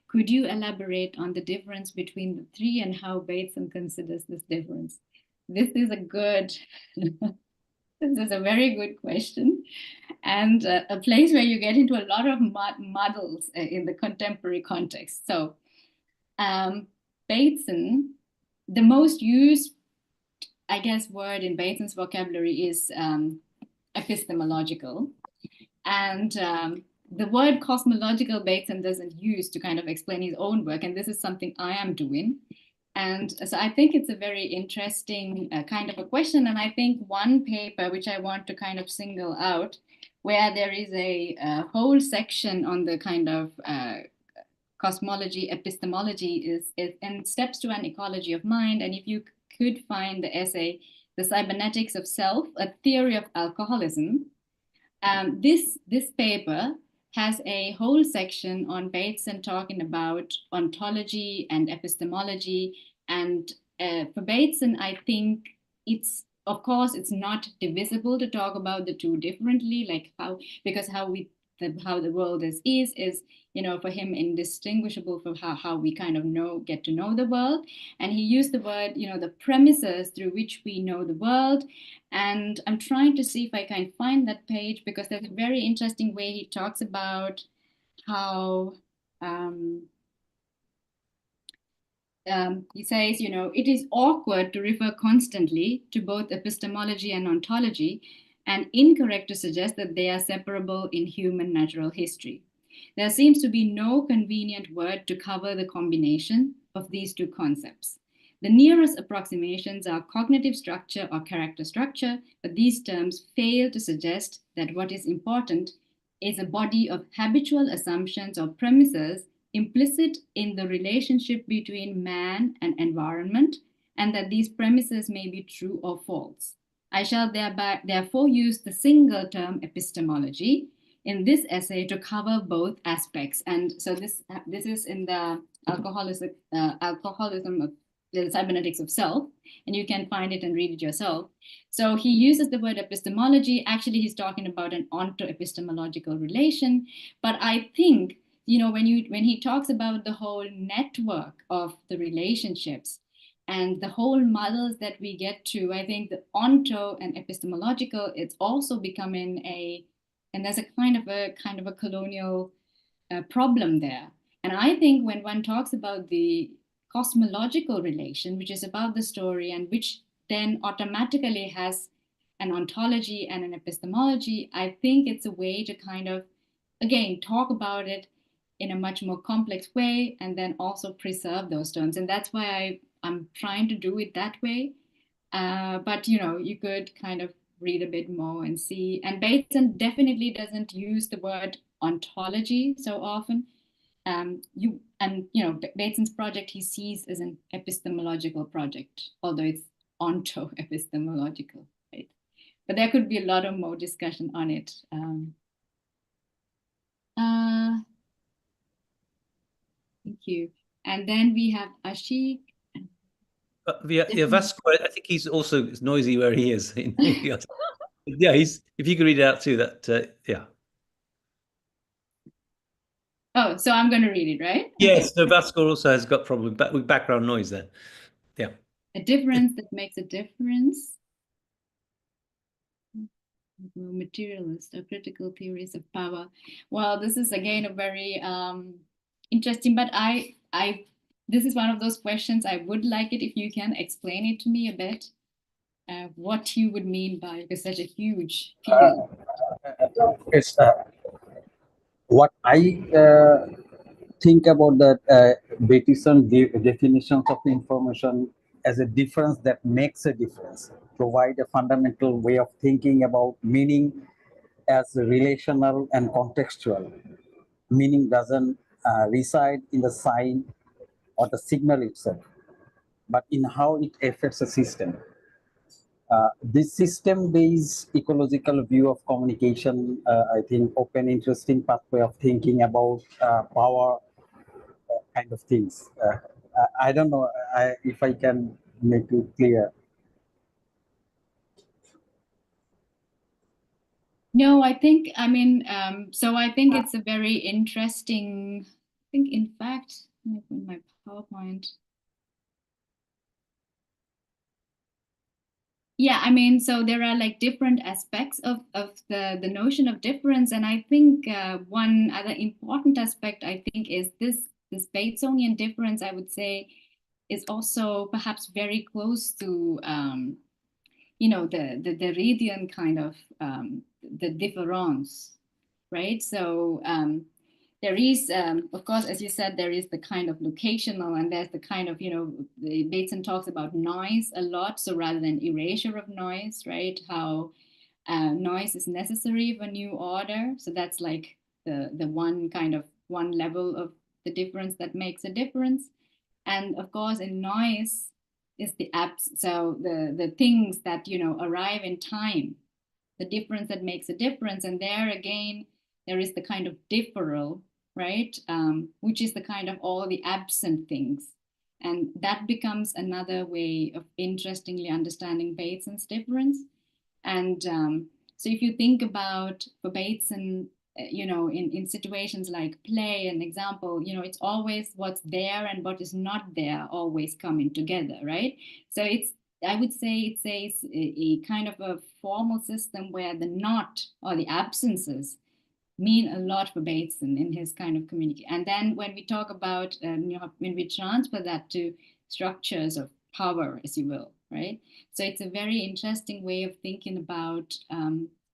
Could you elaborate on the difference between the three and how Bateson considers this difference? This is a very good question, and a place where you get into a lot of muddles in the contemporary context. So Bateson, the most used, I guess, word in Bateson's vocabulary is epistemological. And the word cosmological Bateson doesn't use to kind of explain his own work. And this is something I am doing. And so I think it's a very interesting kind of a question. And I think one paper which I want to kind of single out, where there is a whole section on the kind of cosmology, epistemology is and steps to an ecology of mind. And if you could find the essay, The Cybernetics of Self, a Theory of Alcoholism, this paper has a whole section on Bateson talking about ontology and epistemology. And for Bateson, I think of course, it's not divisible to talk about the two differently, like how the world is, for him indistinguishable from how we kind of get to know the world. And he used the word, the premises through which we know the world. And I'm trying to see if I can find that page, because there's a very interesting way he talks about how he says, it is awkward to refer constantly to both epistemology and ontology, and incorrect to suggest that they are separable in human natural history. There seems to be no convenient word to cover the combination of these two concepts. The nearest approximations are cognitive structure or character structure, but these terms fail to suggest that what is important is a body of habitual assumptions or premises implicit in the relationship between man and environment, and that these premises may be true or false. I shall therefore use the single term epistemology in this essay to cover both aspects. And so this is in the alcoholism of the Cybernetics of Self, and you can find it and read it yourself. So he uses the word epistemology. Actually, he's talking about an onto-epistemological relation. But I think, when he talks about the whole network of the relationships and the whole models that we get to, I think the onto and epistemological, it's also becoming and there's a kind of a colonial problem there. And I think when one talks about the cosmological relation, which is about the story and which then automatically has an ontology and an epistemology, I think it's a way to kind of, again, talk about it in a much more complex way and then also preserve those terms. And that's why I'm trying to do it that way. But, you could kind of read a bit more and see. And Bateson definitely doesn't use the word ontology so often. Bateson's project he sees as an epistemological project, although it's onto-epistemological, right? But there could be a lot of more discussion on it. Thank you. And then we have Ashik. Vasco, I think he's also noisy where he is. Yeah, if you could read it out too, yeah. Oh, so I'm going to read it, right? Yes, no, Vasco also has got problem with background noise there. Yeah. A difference that makes a difference. Materialist or critical theories of power. Well, this is again a very interesting, but this is one of those questions I would like it if you can explain it to me a bit, what you would mean by such a huge field. It's what I think about that Bateson definitions of information as a difference that makes a difference, provide a fundamental way of thinking about meaning as relational and contextual. Meaning doesn't reside in the sign or the signal itself, but in how it affects a system. This system-based ecological view of communication, I think, open interesting pathway of thinking about power kind of things. I don't know if I can make it clear. No, I think it's a very interesting, I think in fact, my PowerPoint. Yeah, so there are like different aspects of the notion of difference. And I think one other important aspect, I think, is this Batesonian difference, I would say, is also perhaps very close to, the Derridian kind of, the difference, right? So there is, of course, as you said, there is the kind of locational, and there's the kind of, Bateson talks about noise a lot. So rather than erasure of noise, right? How noise is necessary for new order. So that's like the one level of the difference that makes a difference. And of course, in noise is the so the things that, arrive in time, the difference that makes a difference. And there again, there is the kind of differal, right? Which is the kind of all the absent things. And that becomes another way of interestingly understanding Bateson's difference. And so if you think about, for Bateson, in situations like play, an example, it's always what's there and what is not there always coming together, right? So I would say it says a kind of a formal system where the not or the absences mean a lot for Bateson in his kind of community. And then when we talk about, when we transfer that to structures of power, as you will, right? So it's a very interesting way of thinking about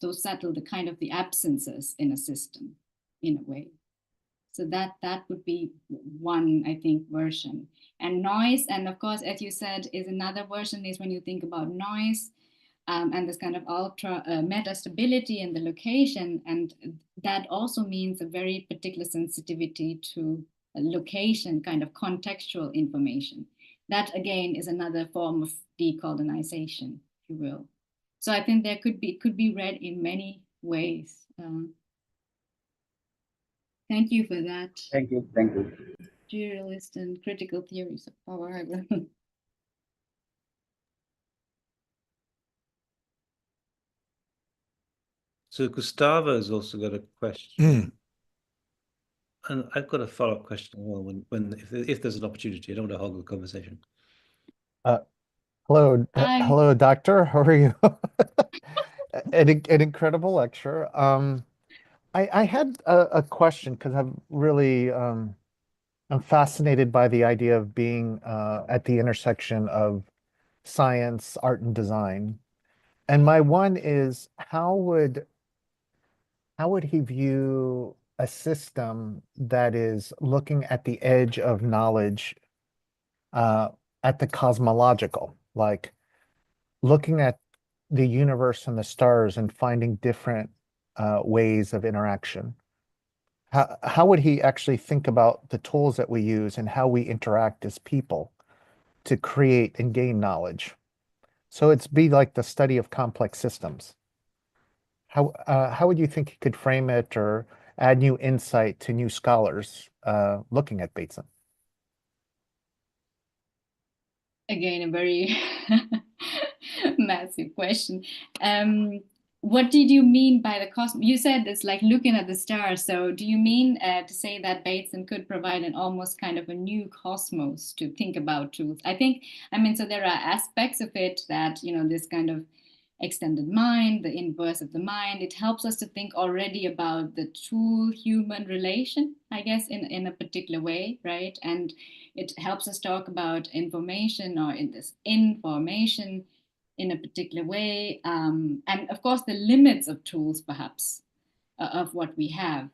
those subtle, the kind of the absences in a system, in a way. So that would be one, I think, version. And noise, and of course, as you said, is another version, is when you think about noise and this kind of ultra metastability in the location. And that also means a very particular sensitivity to location, kind of contextual information. That again is another form of decolonization, if you will. So I think it could be read in many ways. Thank you for that. Thank you. Dualist and critical theories of power. So Gustavo has also got a question. And I've got a follow-up question as well if there's an opportunity. I don't want to hog the conversation. Hello, Hi. hello, doctor. How are you? An incredible lecture. I had a question because I'm fascinated by the idea of being at the intersection of science, art, and design. And my one is, how would he view a system that is looking at the edge of knowledge, at the cosmological, like looking at the universe and the stars and finding different ways of interaction? How would he actually think about the tools that we use and how we interact as people to create and gain knowledge? So it's be like the study of complex systems. How would you think he could frame it or add new insight to new scholars looking at Bateson? Again, a very massive question. What did you mean by the cosmos? You said it's like looking at the stars. So do you mean to say that Bateson could provide an almost kind of a new cosmos to think about tools? I mean, so there are aspects of it that, you know, this kind of extended mind, the inverse of the mind, it helps us to think already about the tool-human relation, I guess, in a particular way, right? And it helps us talk about information or in this information in a particular way. And of course, the limits of tools, perhaps, of what we have.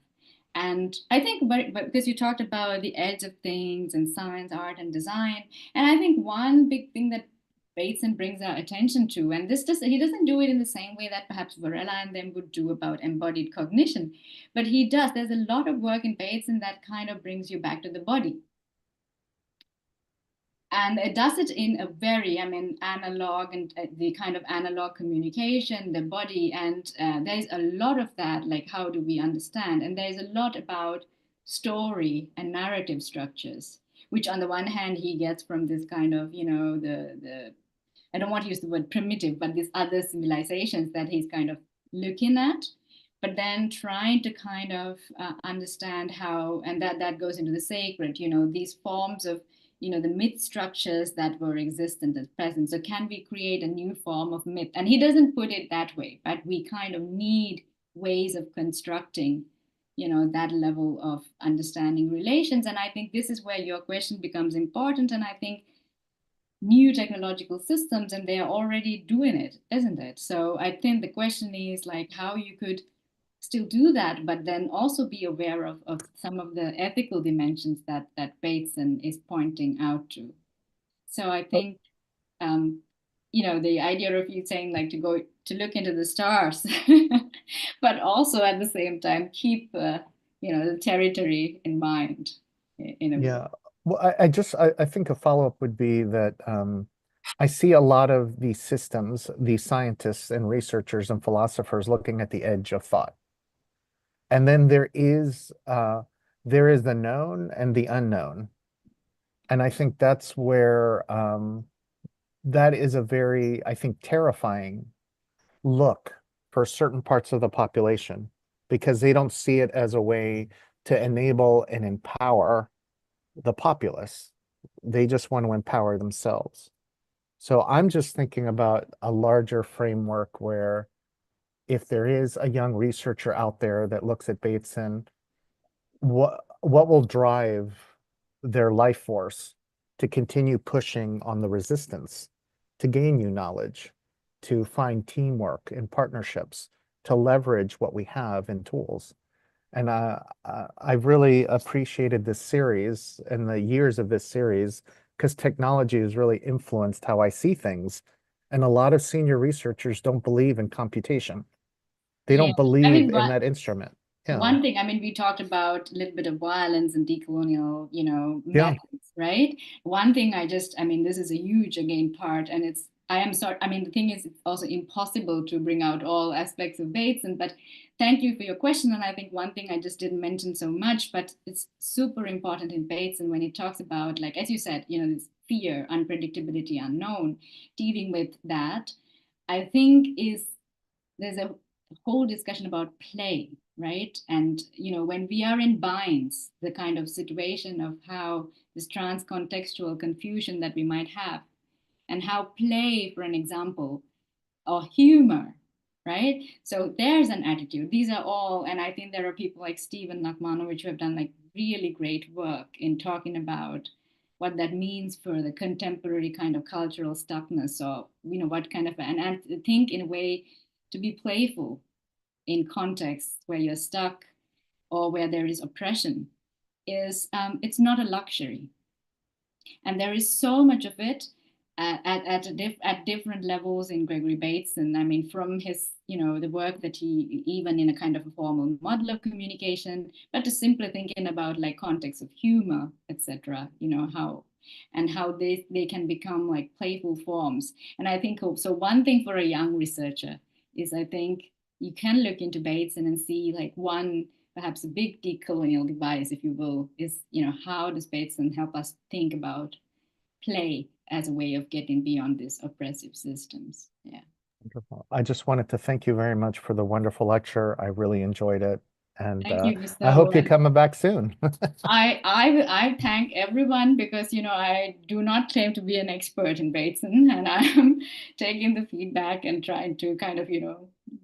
And I think, but because you talked about the edge of things and science, art, and design, and I think one big thing that Bateson brings our attention to, and he doesn't do it in the same way that perhaps Varela and them would do about embodied cognition, but he does. There's a lot of work in Bateson that kind of brings you back to the body. And it does it in a very, I mean, analog and the kind of analog communication, the body, and there's a lot of that, like how do we understand? And there's a lot about story and narrative structures, which on the one hand he gets from this kind of, you know, the I don't want to use the word primitive, but these other civilizations that he's kind of looking at, but then trying to kind of understand how, and that goes into the sacred, you know, these forms of, you know, the myth structures that were existent at present. So can we create a new form of myth? And he doesn't put it that way, but we kind of need ways of constructing, you know, that level of understanding relations. And I think this is where your question becomes important. And I think new technological systems, and they are already doing it, isn't it? So I think the question is like how you could still do that, but then also be aware of some of the ethical dimensions that Bateson is pointing out to. So I think, you know, the idea of you saying like to go to look into the stars, but also at the same time keep, you know, the territory in mind. In a Yeah. Well, I think a follow-up would be that I see a lot of these systems, these scientists and researchers and philosophers looking at the edge of thought. And then there is the known and the unknown. And I think that's where that is a very, I think, terrifying look for certain parts of the population, because they don't see it as a way to enable and empower the populace. They just want to empower themselves. So I'm just thinking about a larger framework where if there is a young researcher out there that looks at Bateson, what will drive their life force to continue pushing on the resistance, to gain new knowledge, to find teamwork and partnerships, to leverage what we have in tools. And I've really appreciated this series and the years of this series because technology has really influenced how I see things. And a lot of senior researchers don't believe in computation. They don't believe in that instrument. Yeah. One thing, I mean, we talked about a little bit of violence and decolonial, you know, methods, right? One thing I mean, this is a huge, again, part, and I am sorry, I mean, the thing is, it's also impossible to bring out all aspects of Bateson, but thank you for your question. And I think one thing I just didn't mention so much, but it's super important in Bateson when he talks about, like, as you said, you know, this fear, unpredictability, unknown, dealing with that, I think there's a whole discussion about play, right? And, you know, when we are in binds, the kind of situation of how this trans-contextual confusion that we might have, and how play, for an example, or humor, right? So there's an attitude. These are all, and I think there are people like Stephen Nachmanovich who have done like really great work in talking about what that means for the contemporary kind of cultural stuckness, or what kind of, and I think in a way to be playful in contexts where you're stuck or where there is oppression is it's not a luxury, and there is so much of it at different levels in Gregory Bateson. I mean, from his the work that he, even in a kind of a formal model of communication, but to simply thinking about like context of humor, etc. How they can become like playful forms. And I think so one thing for a young researcher is, I think you can look into Bateson and see like one, perhaps a big decolonial device, if you will, is how does Bateson help us think about play as a way of getting beyond these oppressive systems. Yeah. Wonderful. I just wanted to thank you very much for the wonderful lecture. I really enjoyed it. And thank you, Mr. I hope you're Owen. coming back soon. I thank everyone, because I do not claim to be an expert in Bateson, and I'm taking the feedback and trying to kind of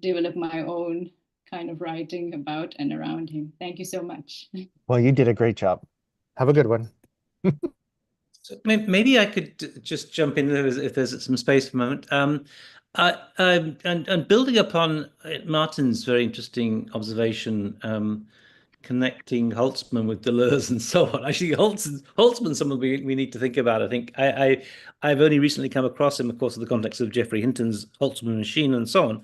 develop my own kind of writing about and around him. Thank you so much. Well, you did a great job. Have a good one. So maybe I could just jump in there if there's some space for a moment. And building upon Martin's very interesting observation, connecting Holtzman with Deleuze and so on. Actually, Holtzman's someone we need to think about. I think I've only recently come across him, of course, in the context of Jeffrey Hinton's Holtzman machine and so on.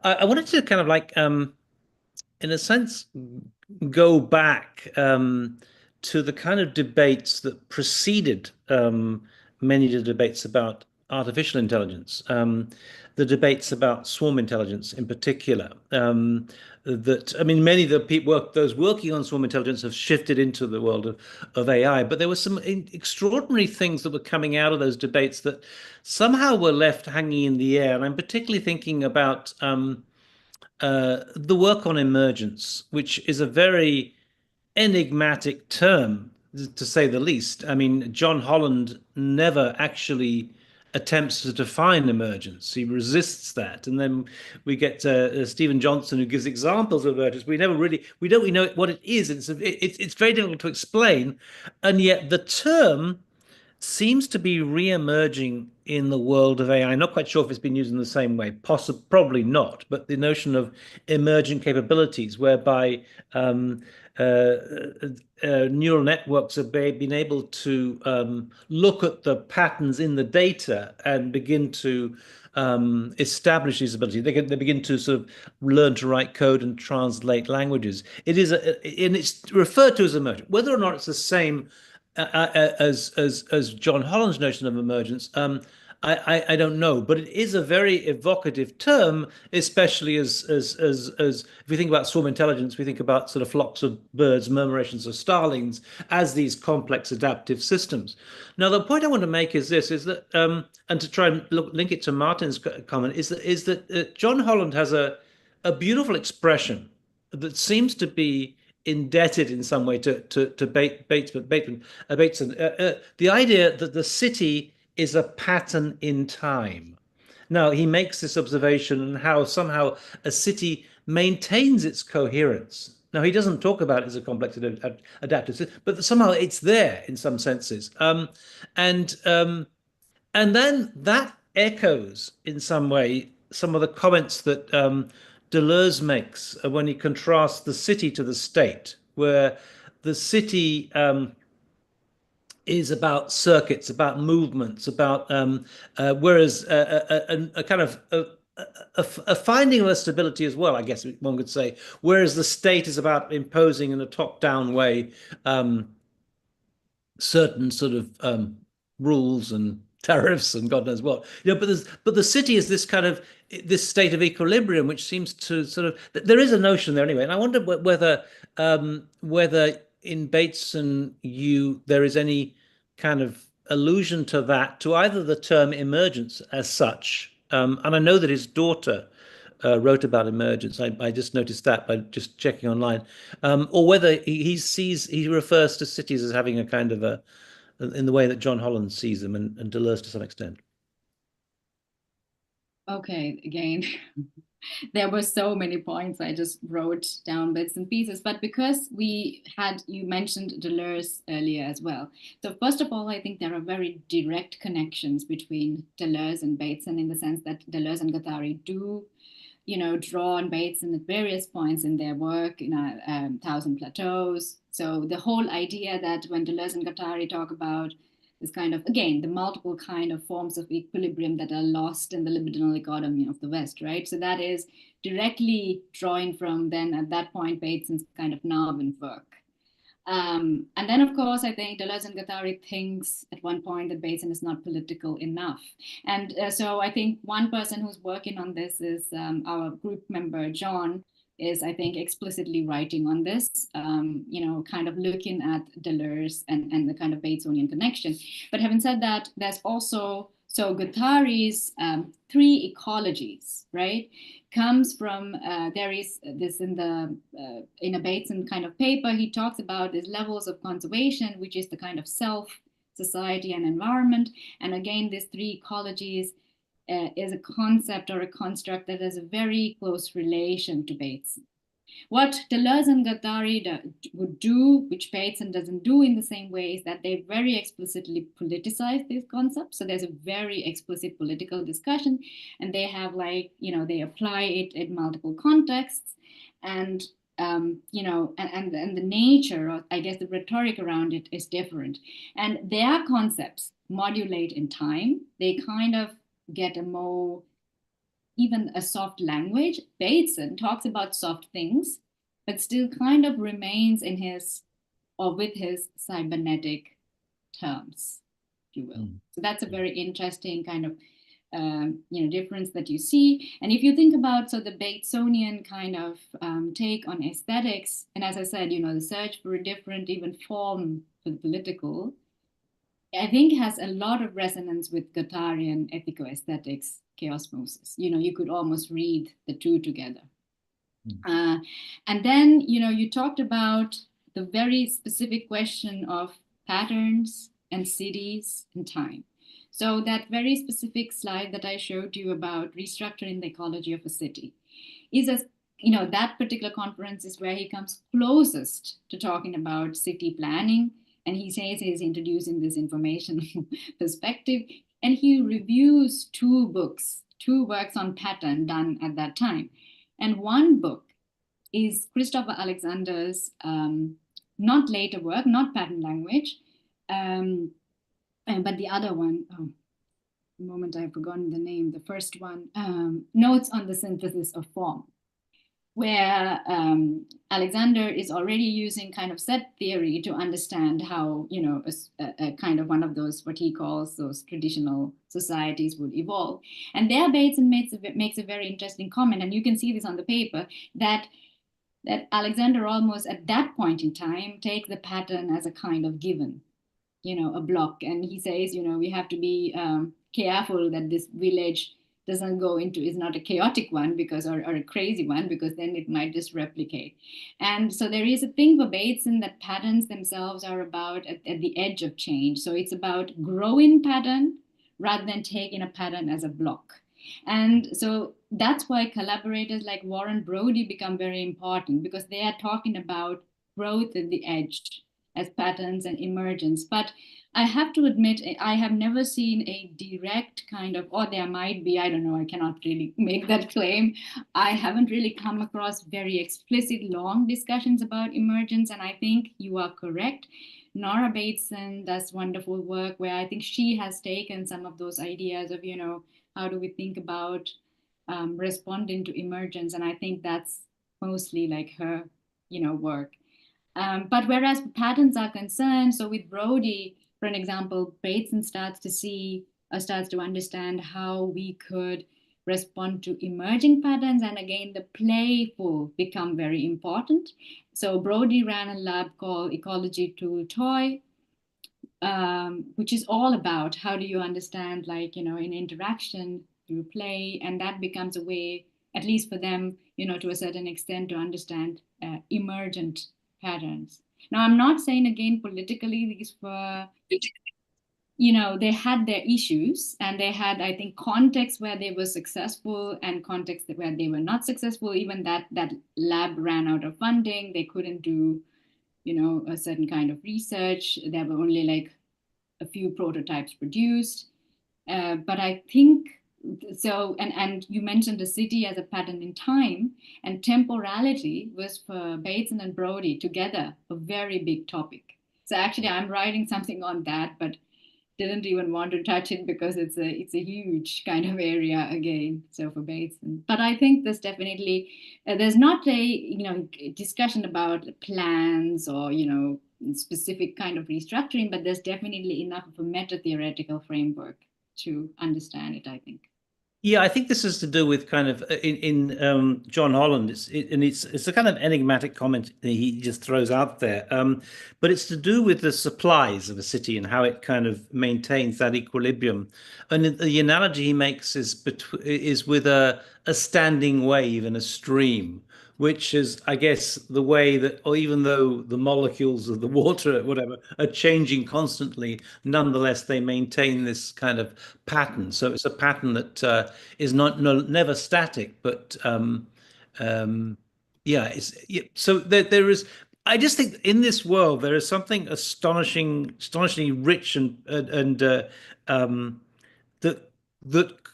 I wanted to kind of like, in a sense, go back to the kind of debates that preceded many of the debates about artificial intelligence, the debates about swarm intelligence in particular. Many of the people, those working on swarm intelligence, have shifted into the world of AI, but there were some extraordinary things that were coming out of those debates that somehow were left hanging in the air. And I'm particularly thinking about the work on emergence, which is a very enigmatic term, to say the least. I mean, John Holland never actually attempts to define emergence. He resists that. And then we get Stephen Johnson, who gives examples of emergence. We don't really know what it is. It's very difficult to explain. And yet the term seems to be re-emerging in the world of AI. I'm not quite sure if it's been used in the same way, probably not, but the notion of emergent capabilities, whereby neural networks have been able to look at the patterns in the data and begin to establish these abilities. They begin to sort of learn to write code and translate languages. And it's referred to as emergent. Whether or not it's the same as John Holland's notion of emergence, I don't know, but it is a very evocative term, especially as if we think about swarm intelligence, we think about sort of flocks of birds, murmurations of starlings as these complex adaptive systems. Now, the point I want to make is this: is that and to try and link it to Martin's comment, is that John Holland has a beautiful expression that seems to be indebted in some way to Bateson. The idea that the city is a pattern in time. Now, he makes this observation on how somehow a city maintains its coherence. Now, he doesn't talk about it as a complex adaptive system, but somehow it's there in some senses. And then that echoes in some way some of the comments that Deleuze makes when he contrasts the city to the state, where the city is about circuits, about movements, about whereas a kind of a finding of a stability as well, I guess one could say, whereas the state is about imposing in a top-down way certain sort of rules and tariffs and God knows what, but the city is this kind of this state of equilibrium, which seems to sort of, there is a notion there anyway. And I wonder whether in Bateson there is any kind of allusion to that, to either the term emergence as such, and I know that his daughter wrote about emergence. I just noticed that by just checking online, or whether he refers to cities as having a kind of in the way that John Holland sees them, and Deleuze to some extent. Okay, again, there were so many points. I just wrote down bits and pieces, but because you mentioned Deleuze earlier as well. So first of all, I think there are very direct connections between Deleuze and Bateson, in the sense that Deleuze and Guattari do, draw on Bateson at various points in their work, Thousand Plateaus. So the whole idea that when Deleuze and Guattari talk about this kind of, again, the multiple kind of forms of equilibrium that are lost in the libidinal economy of the West, right? So that is directly drawing from then at that point Bateson's kind of Narvin work. And then, of course, I think Deleuze and Guattari thinks at one point that Bateson is not political enough. And so I think one person who's working on this is our group member, John, is, I think, explicitly writing on this, kind of looking at Deleuze and the kind of Batesonian connection. But having said that, there's also, so Guattari's three ecologies, right, comes from, there is this in a Bateson kind of paper, he talks about these levels of conservation, which is the kind of self, society, and environment. And again, these three ecologies is a concept or a construct that has a very close relation to Bateson. What Deleuze and Guattari would do, which Bateson doesn't do in the same way, is that they very explicitly politicize these concepts. So there's a very explicit political discussion, and they have they apply it in multiple contexts, and and the nature, or I guess the rhetoric around it, is different. And their concepts modulate in time. They kind of get even a soft language. Bateson talks about soft things, but still kind of remains in with his cybernetic terms, if you will. So that's a very interesting kind of difference that you see. And if you think about the Batesonian kind of take on aesthetics, and as I said, the search for a different even form for the political, I think has a lot of resonance with Guattarian ethico-aesthetics, chaosmosis. You could almost read the two together. And then, you talked about the very specific question of patterns and cities and time. So that very specific slide that I showed you about restructuring the ecology of a city is that particular conference is where he comes closest to talking about city planning. And he says he's introducing this information perspective. And he reviews two works on pattern done at that time. And one book is Christopher Alexander's not later work, not pattern language, but the other one, the moment I've forgotten the name, the first one, Notes on the Synthesis of Form, where Alexander is already using kind of set theory to understand how, a kind of one of those, what he calls those traditional societies would evolve. And there Bateson makes a very interesting comment, and you can see this on the paper, that Alexander almost at that point in time take the pattern as a kind of given, a block. And he says, we have to be careful that this village doesn't go into, is not a chaotic one or a crazy one, because then it might just replicate. And so there is a thing for Bateson that patterns themselves are about at the edge of change. So it's about growing pattern rather than taking a pattern as a block. And so that's why collaborators like Warren Brody become very important, because they are talking about growth at the edge as patterns and emergence. But I have to admit, I have never seen a direct kind of, or there might be, I don't know, I cannot really make that claim. I haven't really come across very explicit long discussions about emergence. And I think you are correct. Nora Bateson does wonderful work where I think she has taken some of those ideas of, how do we think about responding to emergence? And I think that's mostly like her, work. But whereas patterns are concerned, so with Brody, for an example, Bateson starts to understand how we could respond to emerging patterns. And again, the playful become very important. So Brody ran a lab called Ecology Tool Toy, which is all about how do you understand, in interaction through play. And that becomes a way, at least for them, to a certain extent, to understand emergent patterns. Now, I'm not saying, again, politically, these were they had their issues, and they had, I think, contexts where they were successful and contexts where they were not successful. Even that lab ran out of funding. They couldn't do, a certain kind of research. There were only like a few prototypes produced. But I think so, and you mentioned the city as a pattern in time, and temporality was for Bateson and Brodie together a very big topic. So actually, I'm writing something on that, but didn't even want to touch it because it's a huge kind of area again. So for Bateson, but I think there's definitely there's not a discussion about plans or specific kind of restructuring, but there's definitely enough of a meta theoretical framework to understand it, I think. Yeah, I think this is to do with kind of in John Holland. It's a kind of enigmatic comment he just throws out there, but it's to do with the supplies of a city and how it kind of maintains that equilibrium. And the analogy he makes is with a standing wave in a stream, which is, I guess, the way that, or even though the molecules of the water, whatever, are changing constantly, nonetheless, they maintain this kind of pattern. So it's a pattern that is never static, but so there is. I just think in this world there is something astonishingly rich and that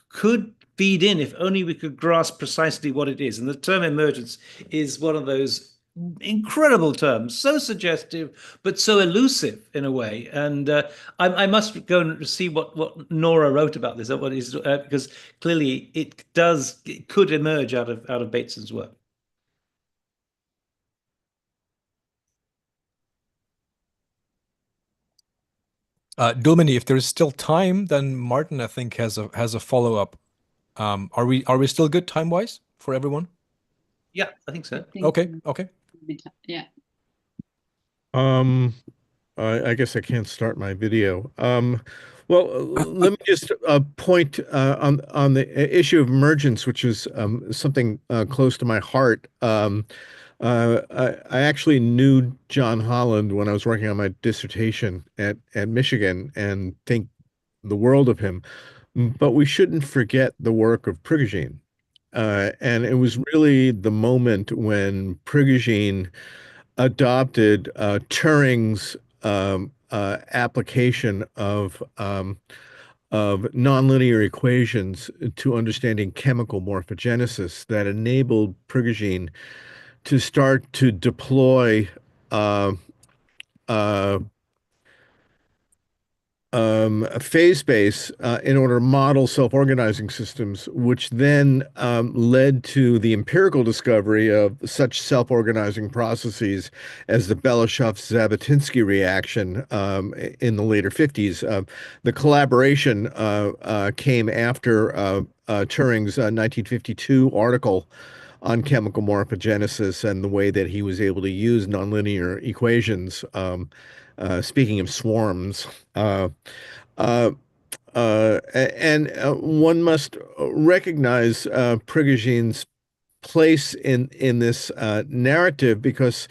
could feed in if only we could grasp precisely what it is. And the term emergence is one of those incredible terms, so suggestive, but so elusive in a way. And I must go and see what Nora wrote about this, because clearly it could emerge out of Bateson's work. Dulmini, if there's still time, then Martin, I think, has a follow-up. Are we still good time-wise for everyone? Yeah, I think so. Okay. Yeah. I guess I can't start my video. Well, let me just point on the issue of emergence, which is something close to my heart. I actually knew John Holland when I was working on my dissertation at Michigan, and think the world of him. But we shouldn't forget the work of Prigogine. And it was really the moment when Prigogine adopted Turing's application of nonlinear equations to understanding chemical morphogenesis that enabled Prigogine to start to deploy a phase space in order to model self-organizing systems, which then led to the empirical discovery of such self-organizing processes as the Belousov-Zhabotinsky reaction in the later 50s. The collaboration came after Turing's 1952 article on chemical morphogenesis and the way that he was able to use nonlinear equations. Speaking of swarms, and one must recognize Prigogine's place in this narrative, because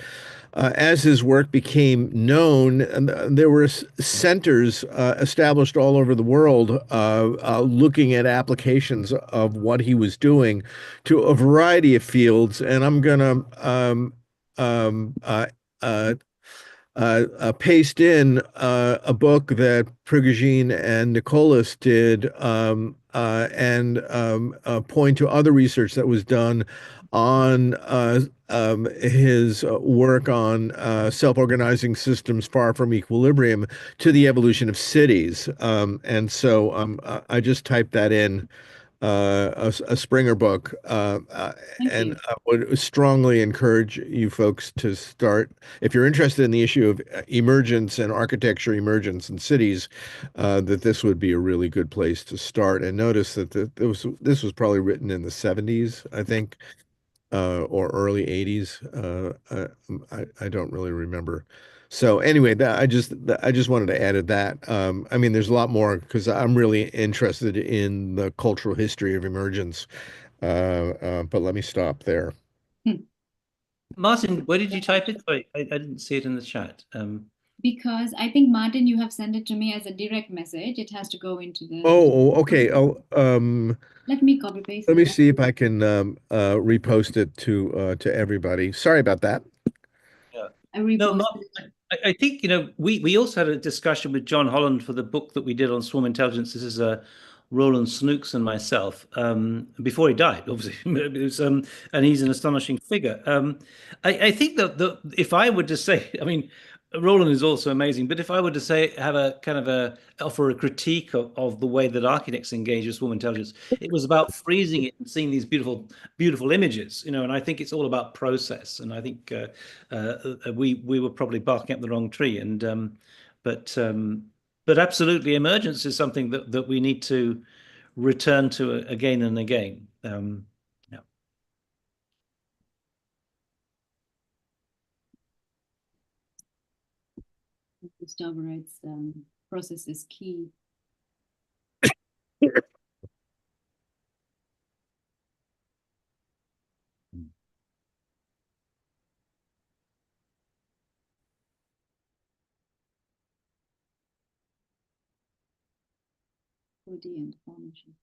as his work became known, there were centers established all over the world looking at applications of what he was doing to a variety of fields. And I'm going to paste in a book that Prigogine and Nicholas did, and point to other research that was done on his work on self-organizing systems far from equilibrium to the evolution of cities. And so I just typed that in. A Springer book, and I would strongly encourage you folks to start, if you're interested in the issue of emergence and architecture emergence in cities, that this would be a really good place to start. And notice that this was probably written in the 70s, I think, or early 80s. I don't really remember. So anyway, I just wanted to add that. I mean, there's a lot more because I'm really interested in the cultural history of emergence. But let me stop there. Martin, where did you type it? Sorry, I didn't see it in the chat. Because I think, Martin, you have sent it to me as a direct message. It has to go into the... Oh, okay. Let me copy paste Let me it. see if I can repost it to everybody. Sorry about that. I reposted it. I think, we also had a discussion with John Holland for the book that we did on swarm intelligence. This is Roland Snooks and myself, before he died, obviously. It was, and he's an astonishing figure. I think that if I were to say, I mean, Roland is also amazing, but if I were to say, have a kind of offer a critique of the way that architects engage with swarm intelligence, it was about freezing it and seeing these beautiful, beautiful images, and I think it's all about process. And I think we were probably barking up the wrong tree. And but absolutely, emergence is something that we need to return to again and again. Gustavo writes, process is key. And formation.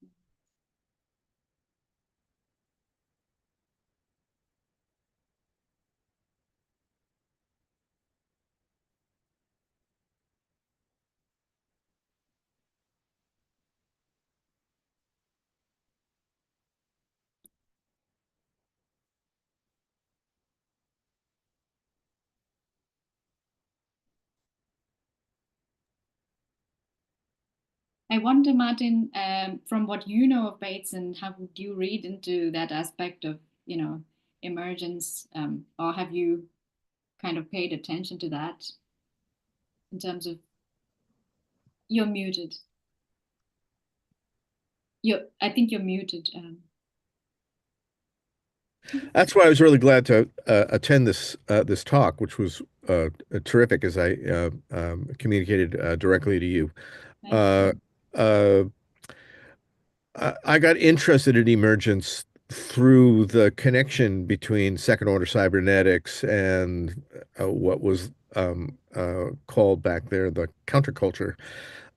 I wonder, Martin, from what you know of Bateson, how would you read into that aspect of, emergence, or have you kind of paid attention to that in terms of... You're muted. I think you're muted. That's why I was really glad to attend this talk, which was terrific, as I communicated directly to you. I got interested in emergence through the connection between second-order cybernetics and what was called back there the counterculture.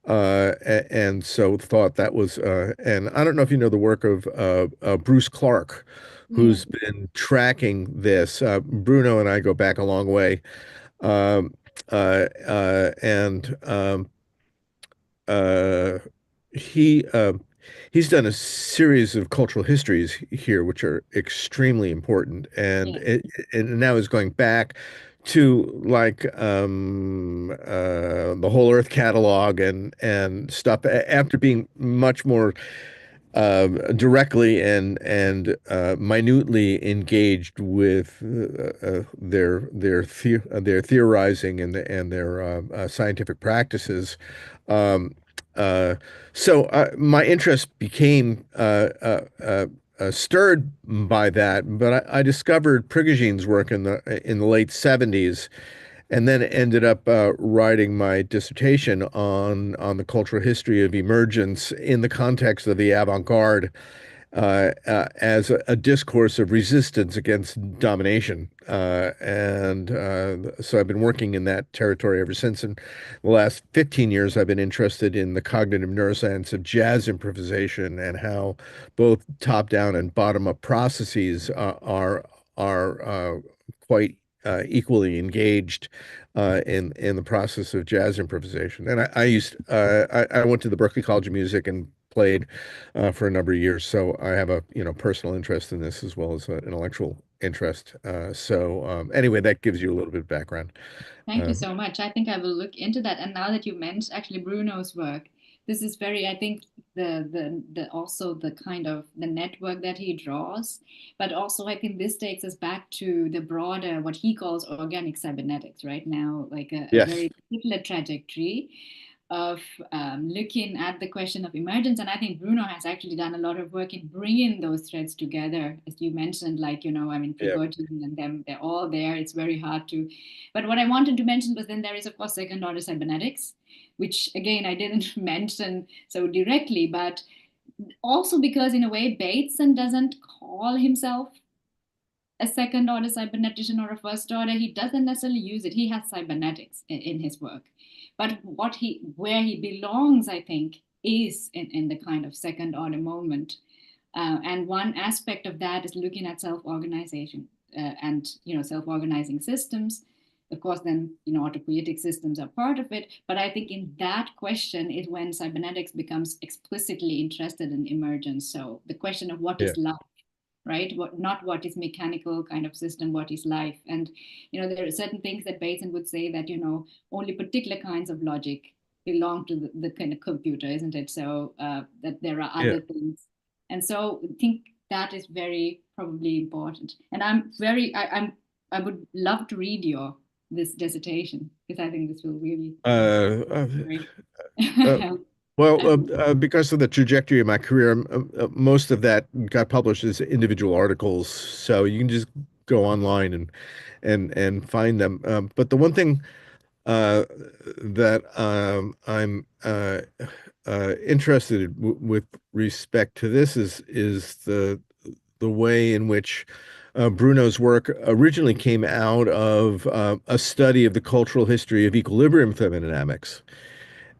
And so thought that was, and I don't know if you know the work of Bruce Clark, who's been tracking this. Bruno and I go back a long way. He's done a series of cultural histories here, which are extremely important, and and now is going back to like the Whole Earth catalog and stuff after being much more directly and minutely engaged with their theorizing and their scientific practices. So my interest became stirred by that, but I discovered Prigogine's work in the late 70s, and then ended up writing my dissertation on the cultural history of emergence in the context of the avant-garde as a discourse of resistance against domination. So I've been working in that territory ever since. In the last 15 years, I've been interested in the cognitive neuroscience of jazz improvisation and how both top-down and bottom-up processes are quite equally engaged in the process of jazz improvisation. And I went to the Berklee College of Music and played for a number of years, so I have a personal interest in this as well as an intellectual interest. Anyway, that gives you a little bit of background. Thank you so much. I think I will look into that. And now that you mentioned actually Bruno's work, this is very, I think, the also the kind of the network that he draws, but also I think this takes us back to the broader, what he calls organic cybernetics right now, like a very particular trajectory of looking at the question of emergence. And I think Bruno has actually done a lot of work in bringing those threads together, as you mentioned, like, I mean, Prigozhin and them, they're all there. It's very hard to, but what I wanted to mention was then there is, of course, second order cybernetics, which again, I didn't mention so directly, but also because in a way, Bateson doesn't call himself a second order cybernetician or a first order, he doesn't necessarily use it. He has cybernetics in his work. But where he belongs, I think, is in the kind of second order moment. And one aspect of that is looking at self-organization and self-organizing systems. Of course, then autopoietic systems are part of it. But I think in that question is when cybernetics becomes explicitly interested in emergence. So the question of what is life, right? Not what is mechanical kind of system, what is life. And there are certain things that Bateson would say that only particular kinds of logic belong to the kind of computer, isn't it? So that there are other things. And so I think that is very probably important. And I would love to read this dissertation, because I think this will really well, because of the trajectory of my career, most of that got published as individual articles, so you can just go online and find them. But the one thing that I'm interested with respect to this is the way in which Bruno's work originally came out of a study of the cultural history of equilibrium thermodynamics.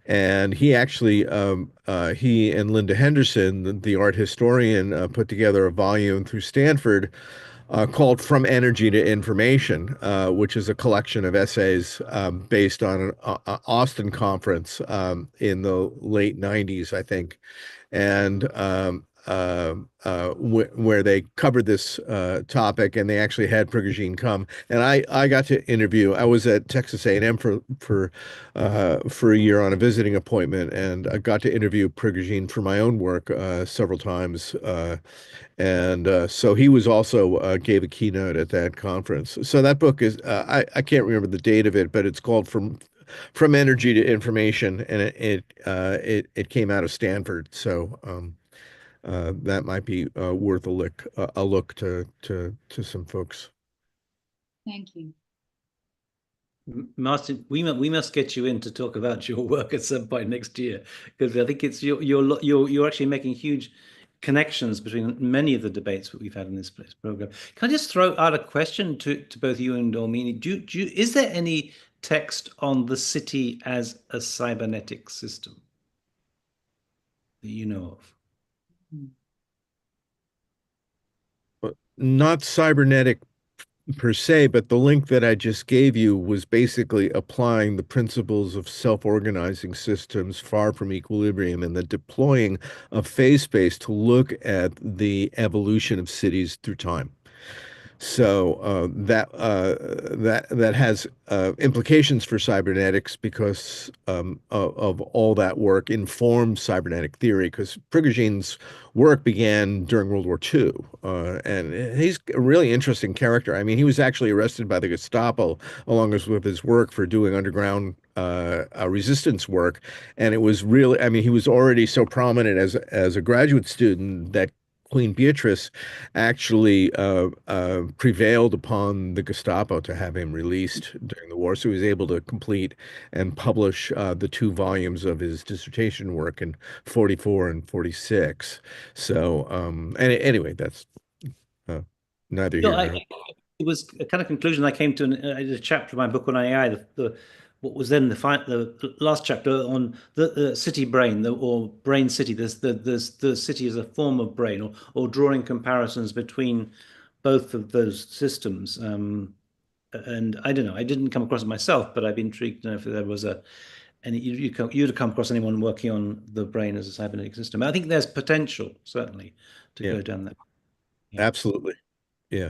And he actually, he and Linda Henderson, the art historian, put together a volume through Stanford called From Energy to Information, which is a collection of essays based on an Austin conference in the late 90s, I think. And where they covered this topic, and they actually had Prigogine come, and I got to interview. I was at Texas A&M for a year on a visiting appointment, and I got to interview Prigogine for my own work several times, and so he was also gave a keynote at that conference. So that book is I can't remember the date of it, but it's called From Energy to Information, and it came out of Stanford. So that might be worth a look to some folks. Thank you. Martin, we must get you in to talk about your work at some point next year, because I think it's you're actually making huge connections between many of the debates that we've had in this program. Can I just throw out a question to both you and Dulmini? Is there any text on the city as a cybernetic system that you know of? Not cybernetic per se, but the link that I just gave you was basically applying the principles of self-organizing systems far from equilibrium and the deploying of phase space to look at the evolution of cities through time. So that has implications for cybernetics, because of all that work informed cybernetic theory, because Prigogine's work began during World War II, and he's a really interesting character. I mean, he was actually arrested by the Gestapo along with his work for doing underground resistance work, and it was really, I mean, he was already so prominent as a graduate student that Queen Beatrice actually prevailed upon the Gestapo to have him released during the war. So he was able to complete and publish the 2 volumes of his dissertation work in 44 and 46. So anyway, that's neither here nor there. It was a kind of conclusion I came to in a chapter of my book on AI, what was then the last chapter on the city brain, or brain city. The city as a form of brain, or drawing comparisons between both of those systems. And I don't know, I didn't come across it myself, but I'd be intrigued to know if there was you'd have come across anyone working on the brain as a cybernetic system. I think there's potential, certainly, to go down that. Absolutely. Yeah.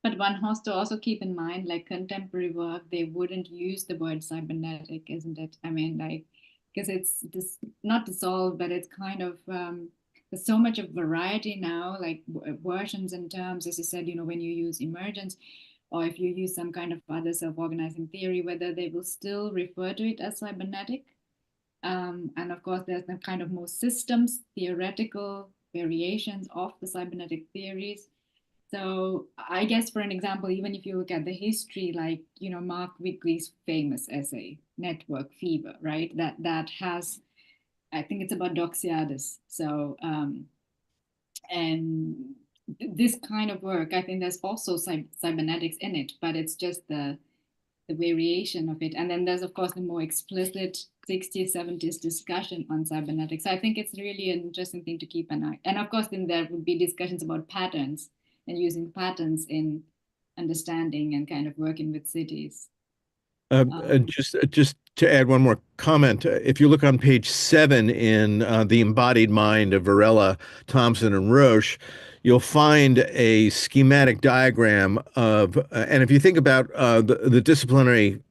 But one has to also keep in mind, like contemporary work, they wouldn't use the word cybernetic, isn't it? I mean, like, because it's not dissolved, but it's kind of, there's so much of variety now, like versions and terms, as you said, when you use emergence, or if you use some kind of other self-organizing theory, whether they will still refer to it as cybernetic. And of course, there's the kind of more systems, theoretical variations of the cybernetic theories. So I guess, for an example, even if you look at the history, like, Mark Wickley's famous essay, Network Fever, right? That has, I think it's about Doxiadis. So, and this kind of work, I think there's also cybernetics in it, but it's just the variation of it. And then there's, of course, the more explicit 60s, 70s discussion on cybernetics. I think it's really an interesting thing to keep an eye. And of course, then there would be discussions about patterns and using patterns in understanding and kind of working with cities. Just to add one more comment, if you look on page 7 in The Embodied Mind of Varela, Thompson, and Roche, you'll find a schematic diagram of, and if you think about the disciplinary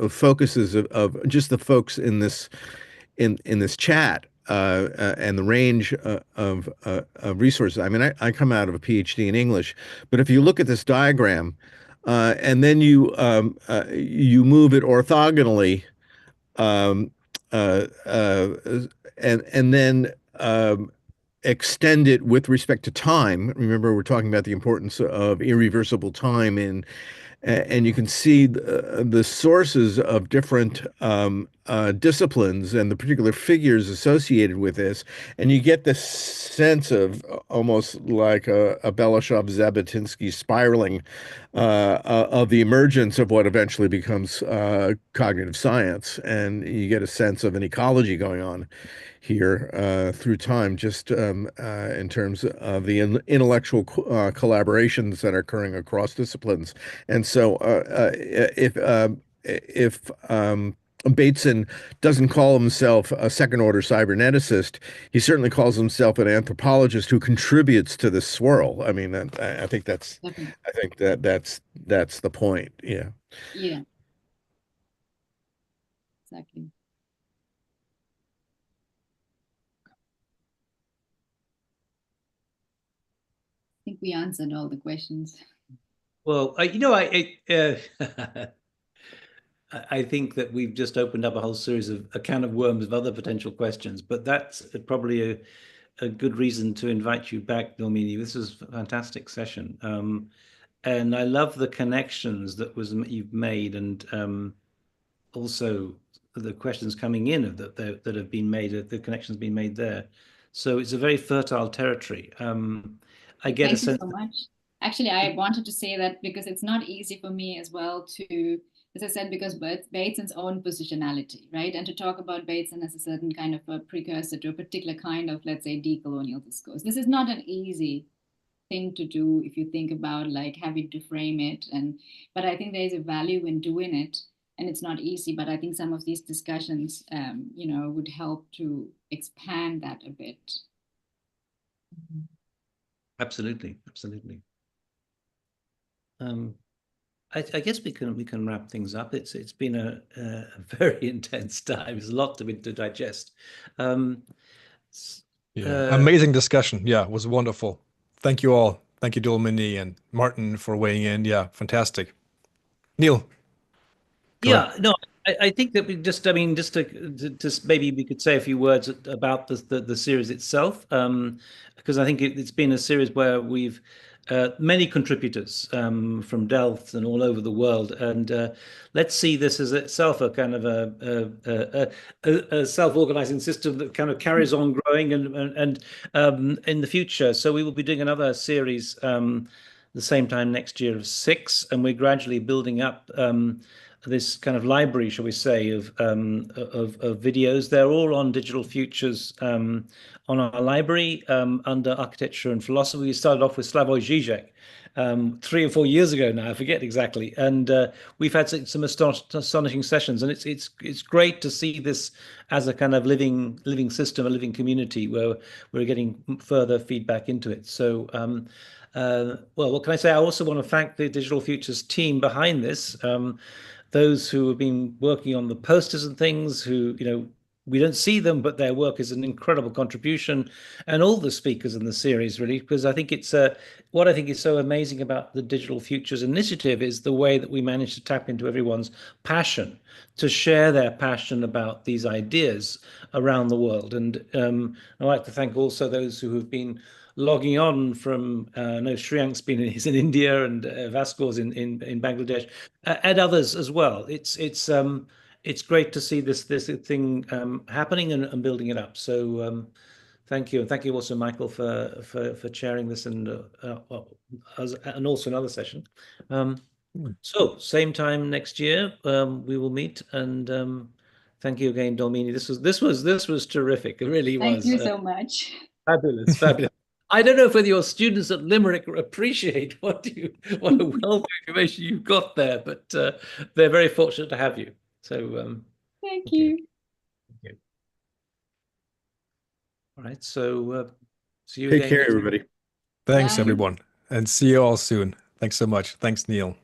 focuses of just the folks in this chat and the range of resources. I mean, I come out of a PhD in English, but if you look at this diagram, and then you move it orthogonally, and then extend it with respect to time. Remember, we're talking about the importance of irreversible time and you can see the sources of different disciplines and the particular figures associated with this, and you get this sense of almost like a Belousov-Zhabotinsky spiraling of the emergence of what eventually becomes cognitive science, and you get a sense of an ecology going on here through time, just in terms of the intellectual collaborations that are occurring across disciplines. And so if Bateson doesn't call himself a second-order cyberneticist, he certainly calls himself an anthropologist who contributes to this swirl. I mean, I think that's the point. Yeah. Yeah. Exactly. I think we answered all the questions. Well, I think that we've just opened up a whole series of a can of worms of other potential questions, but that's probably a good reason to invite you back, Dulmini. This was a fantastic session. And I love the connections that you've made, and also the questions coming in that have been made, the connections being made there. So it's a very fertile territory. I get a sense. Thank you so much. Actually, I wanted to say that because it's not easy for me as well to, as I said, because Bateson's own positionality, right? And to talk about Bateson as a certain kind of a precursor to a particular kind of, let's say, decolonial discourse. This is not an easy thing to do if you think about like having to frame it. But I think there is a value in doing it, and it's not easy, but I think some of these discussions, would help to expand that a bit. Mm-hmm. Absolutely. I guess we can wrap things up. It's been a very intense time. There's a lot to digest. Amazing discussion. Yeah, it was wonderful. Thank you all. Thank you, Dulmini and Martin, for weighing in. Yeah, fantastic. Neil. Yeah, no, I think that we just maybe we could say a few words about the series itself, because I think it's been a series where we've many contributors from Delft and all over the world, and let's see this as itself a kind of a self-organizing system that kind of carries on growing and in the future. So we will be doing another series the same time next year of 6, and we're gradually building up this kind of library, shall we say, of videos. They're all on Digital Futures on our library under Architecture and Philosophy. We started off with Slavoj Žižek 3 or 4 years ago now, I forget exactly. And we've had some astonishing sessions, and it's great to see this as a kind of living system, a living community where we're getting further feedback into it. So, well, what can I say? I also want to thank the Digital Futures team behind this. Those who have been working on the posters and things, who, we don't see them, but their work is an incredible contribution, and all the speakers in the series, really, because I think it's what I think is so amazing about the Digital Futures Initiative is the way that we manage to tap into everyone's passion, to share their passion about these ideas around the world. And I'd like to thank also those who have been logging on from, no, Shriyank's he's in India, and Vasco's in Bangladesh, and others as well. It's great to see this thing happening and building it up. So Thank you. And thank you also, Michael, for chairing this and also another session. So same time next year, we will meet, and thank you again, Dulmini. This was terrific. It really was. Thank you so much. Fabulous, fabulous. I don't know whether your students at Limerick appreciate what a wealth of information you've got there, but they're very fortunate to have you. So thank you. Thank you. All right, so see you Take again. care, everybody. Thanks, Bye. everyone. And see you all soon. Thanks so much. Thanks, Neil.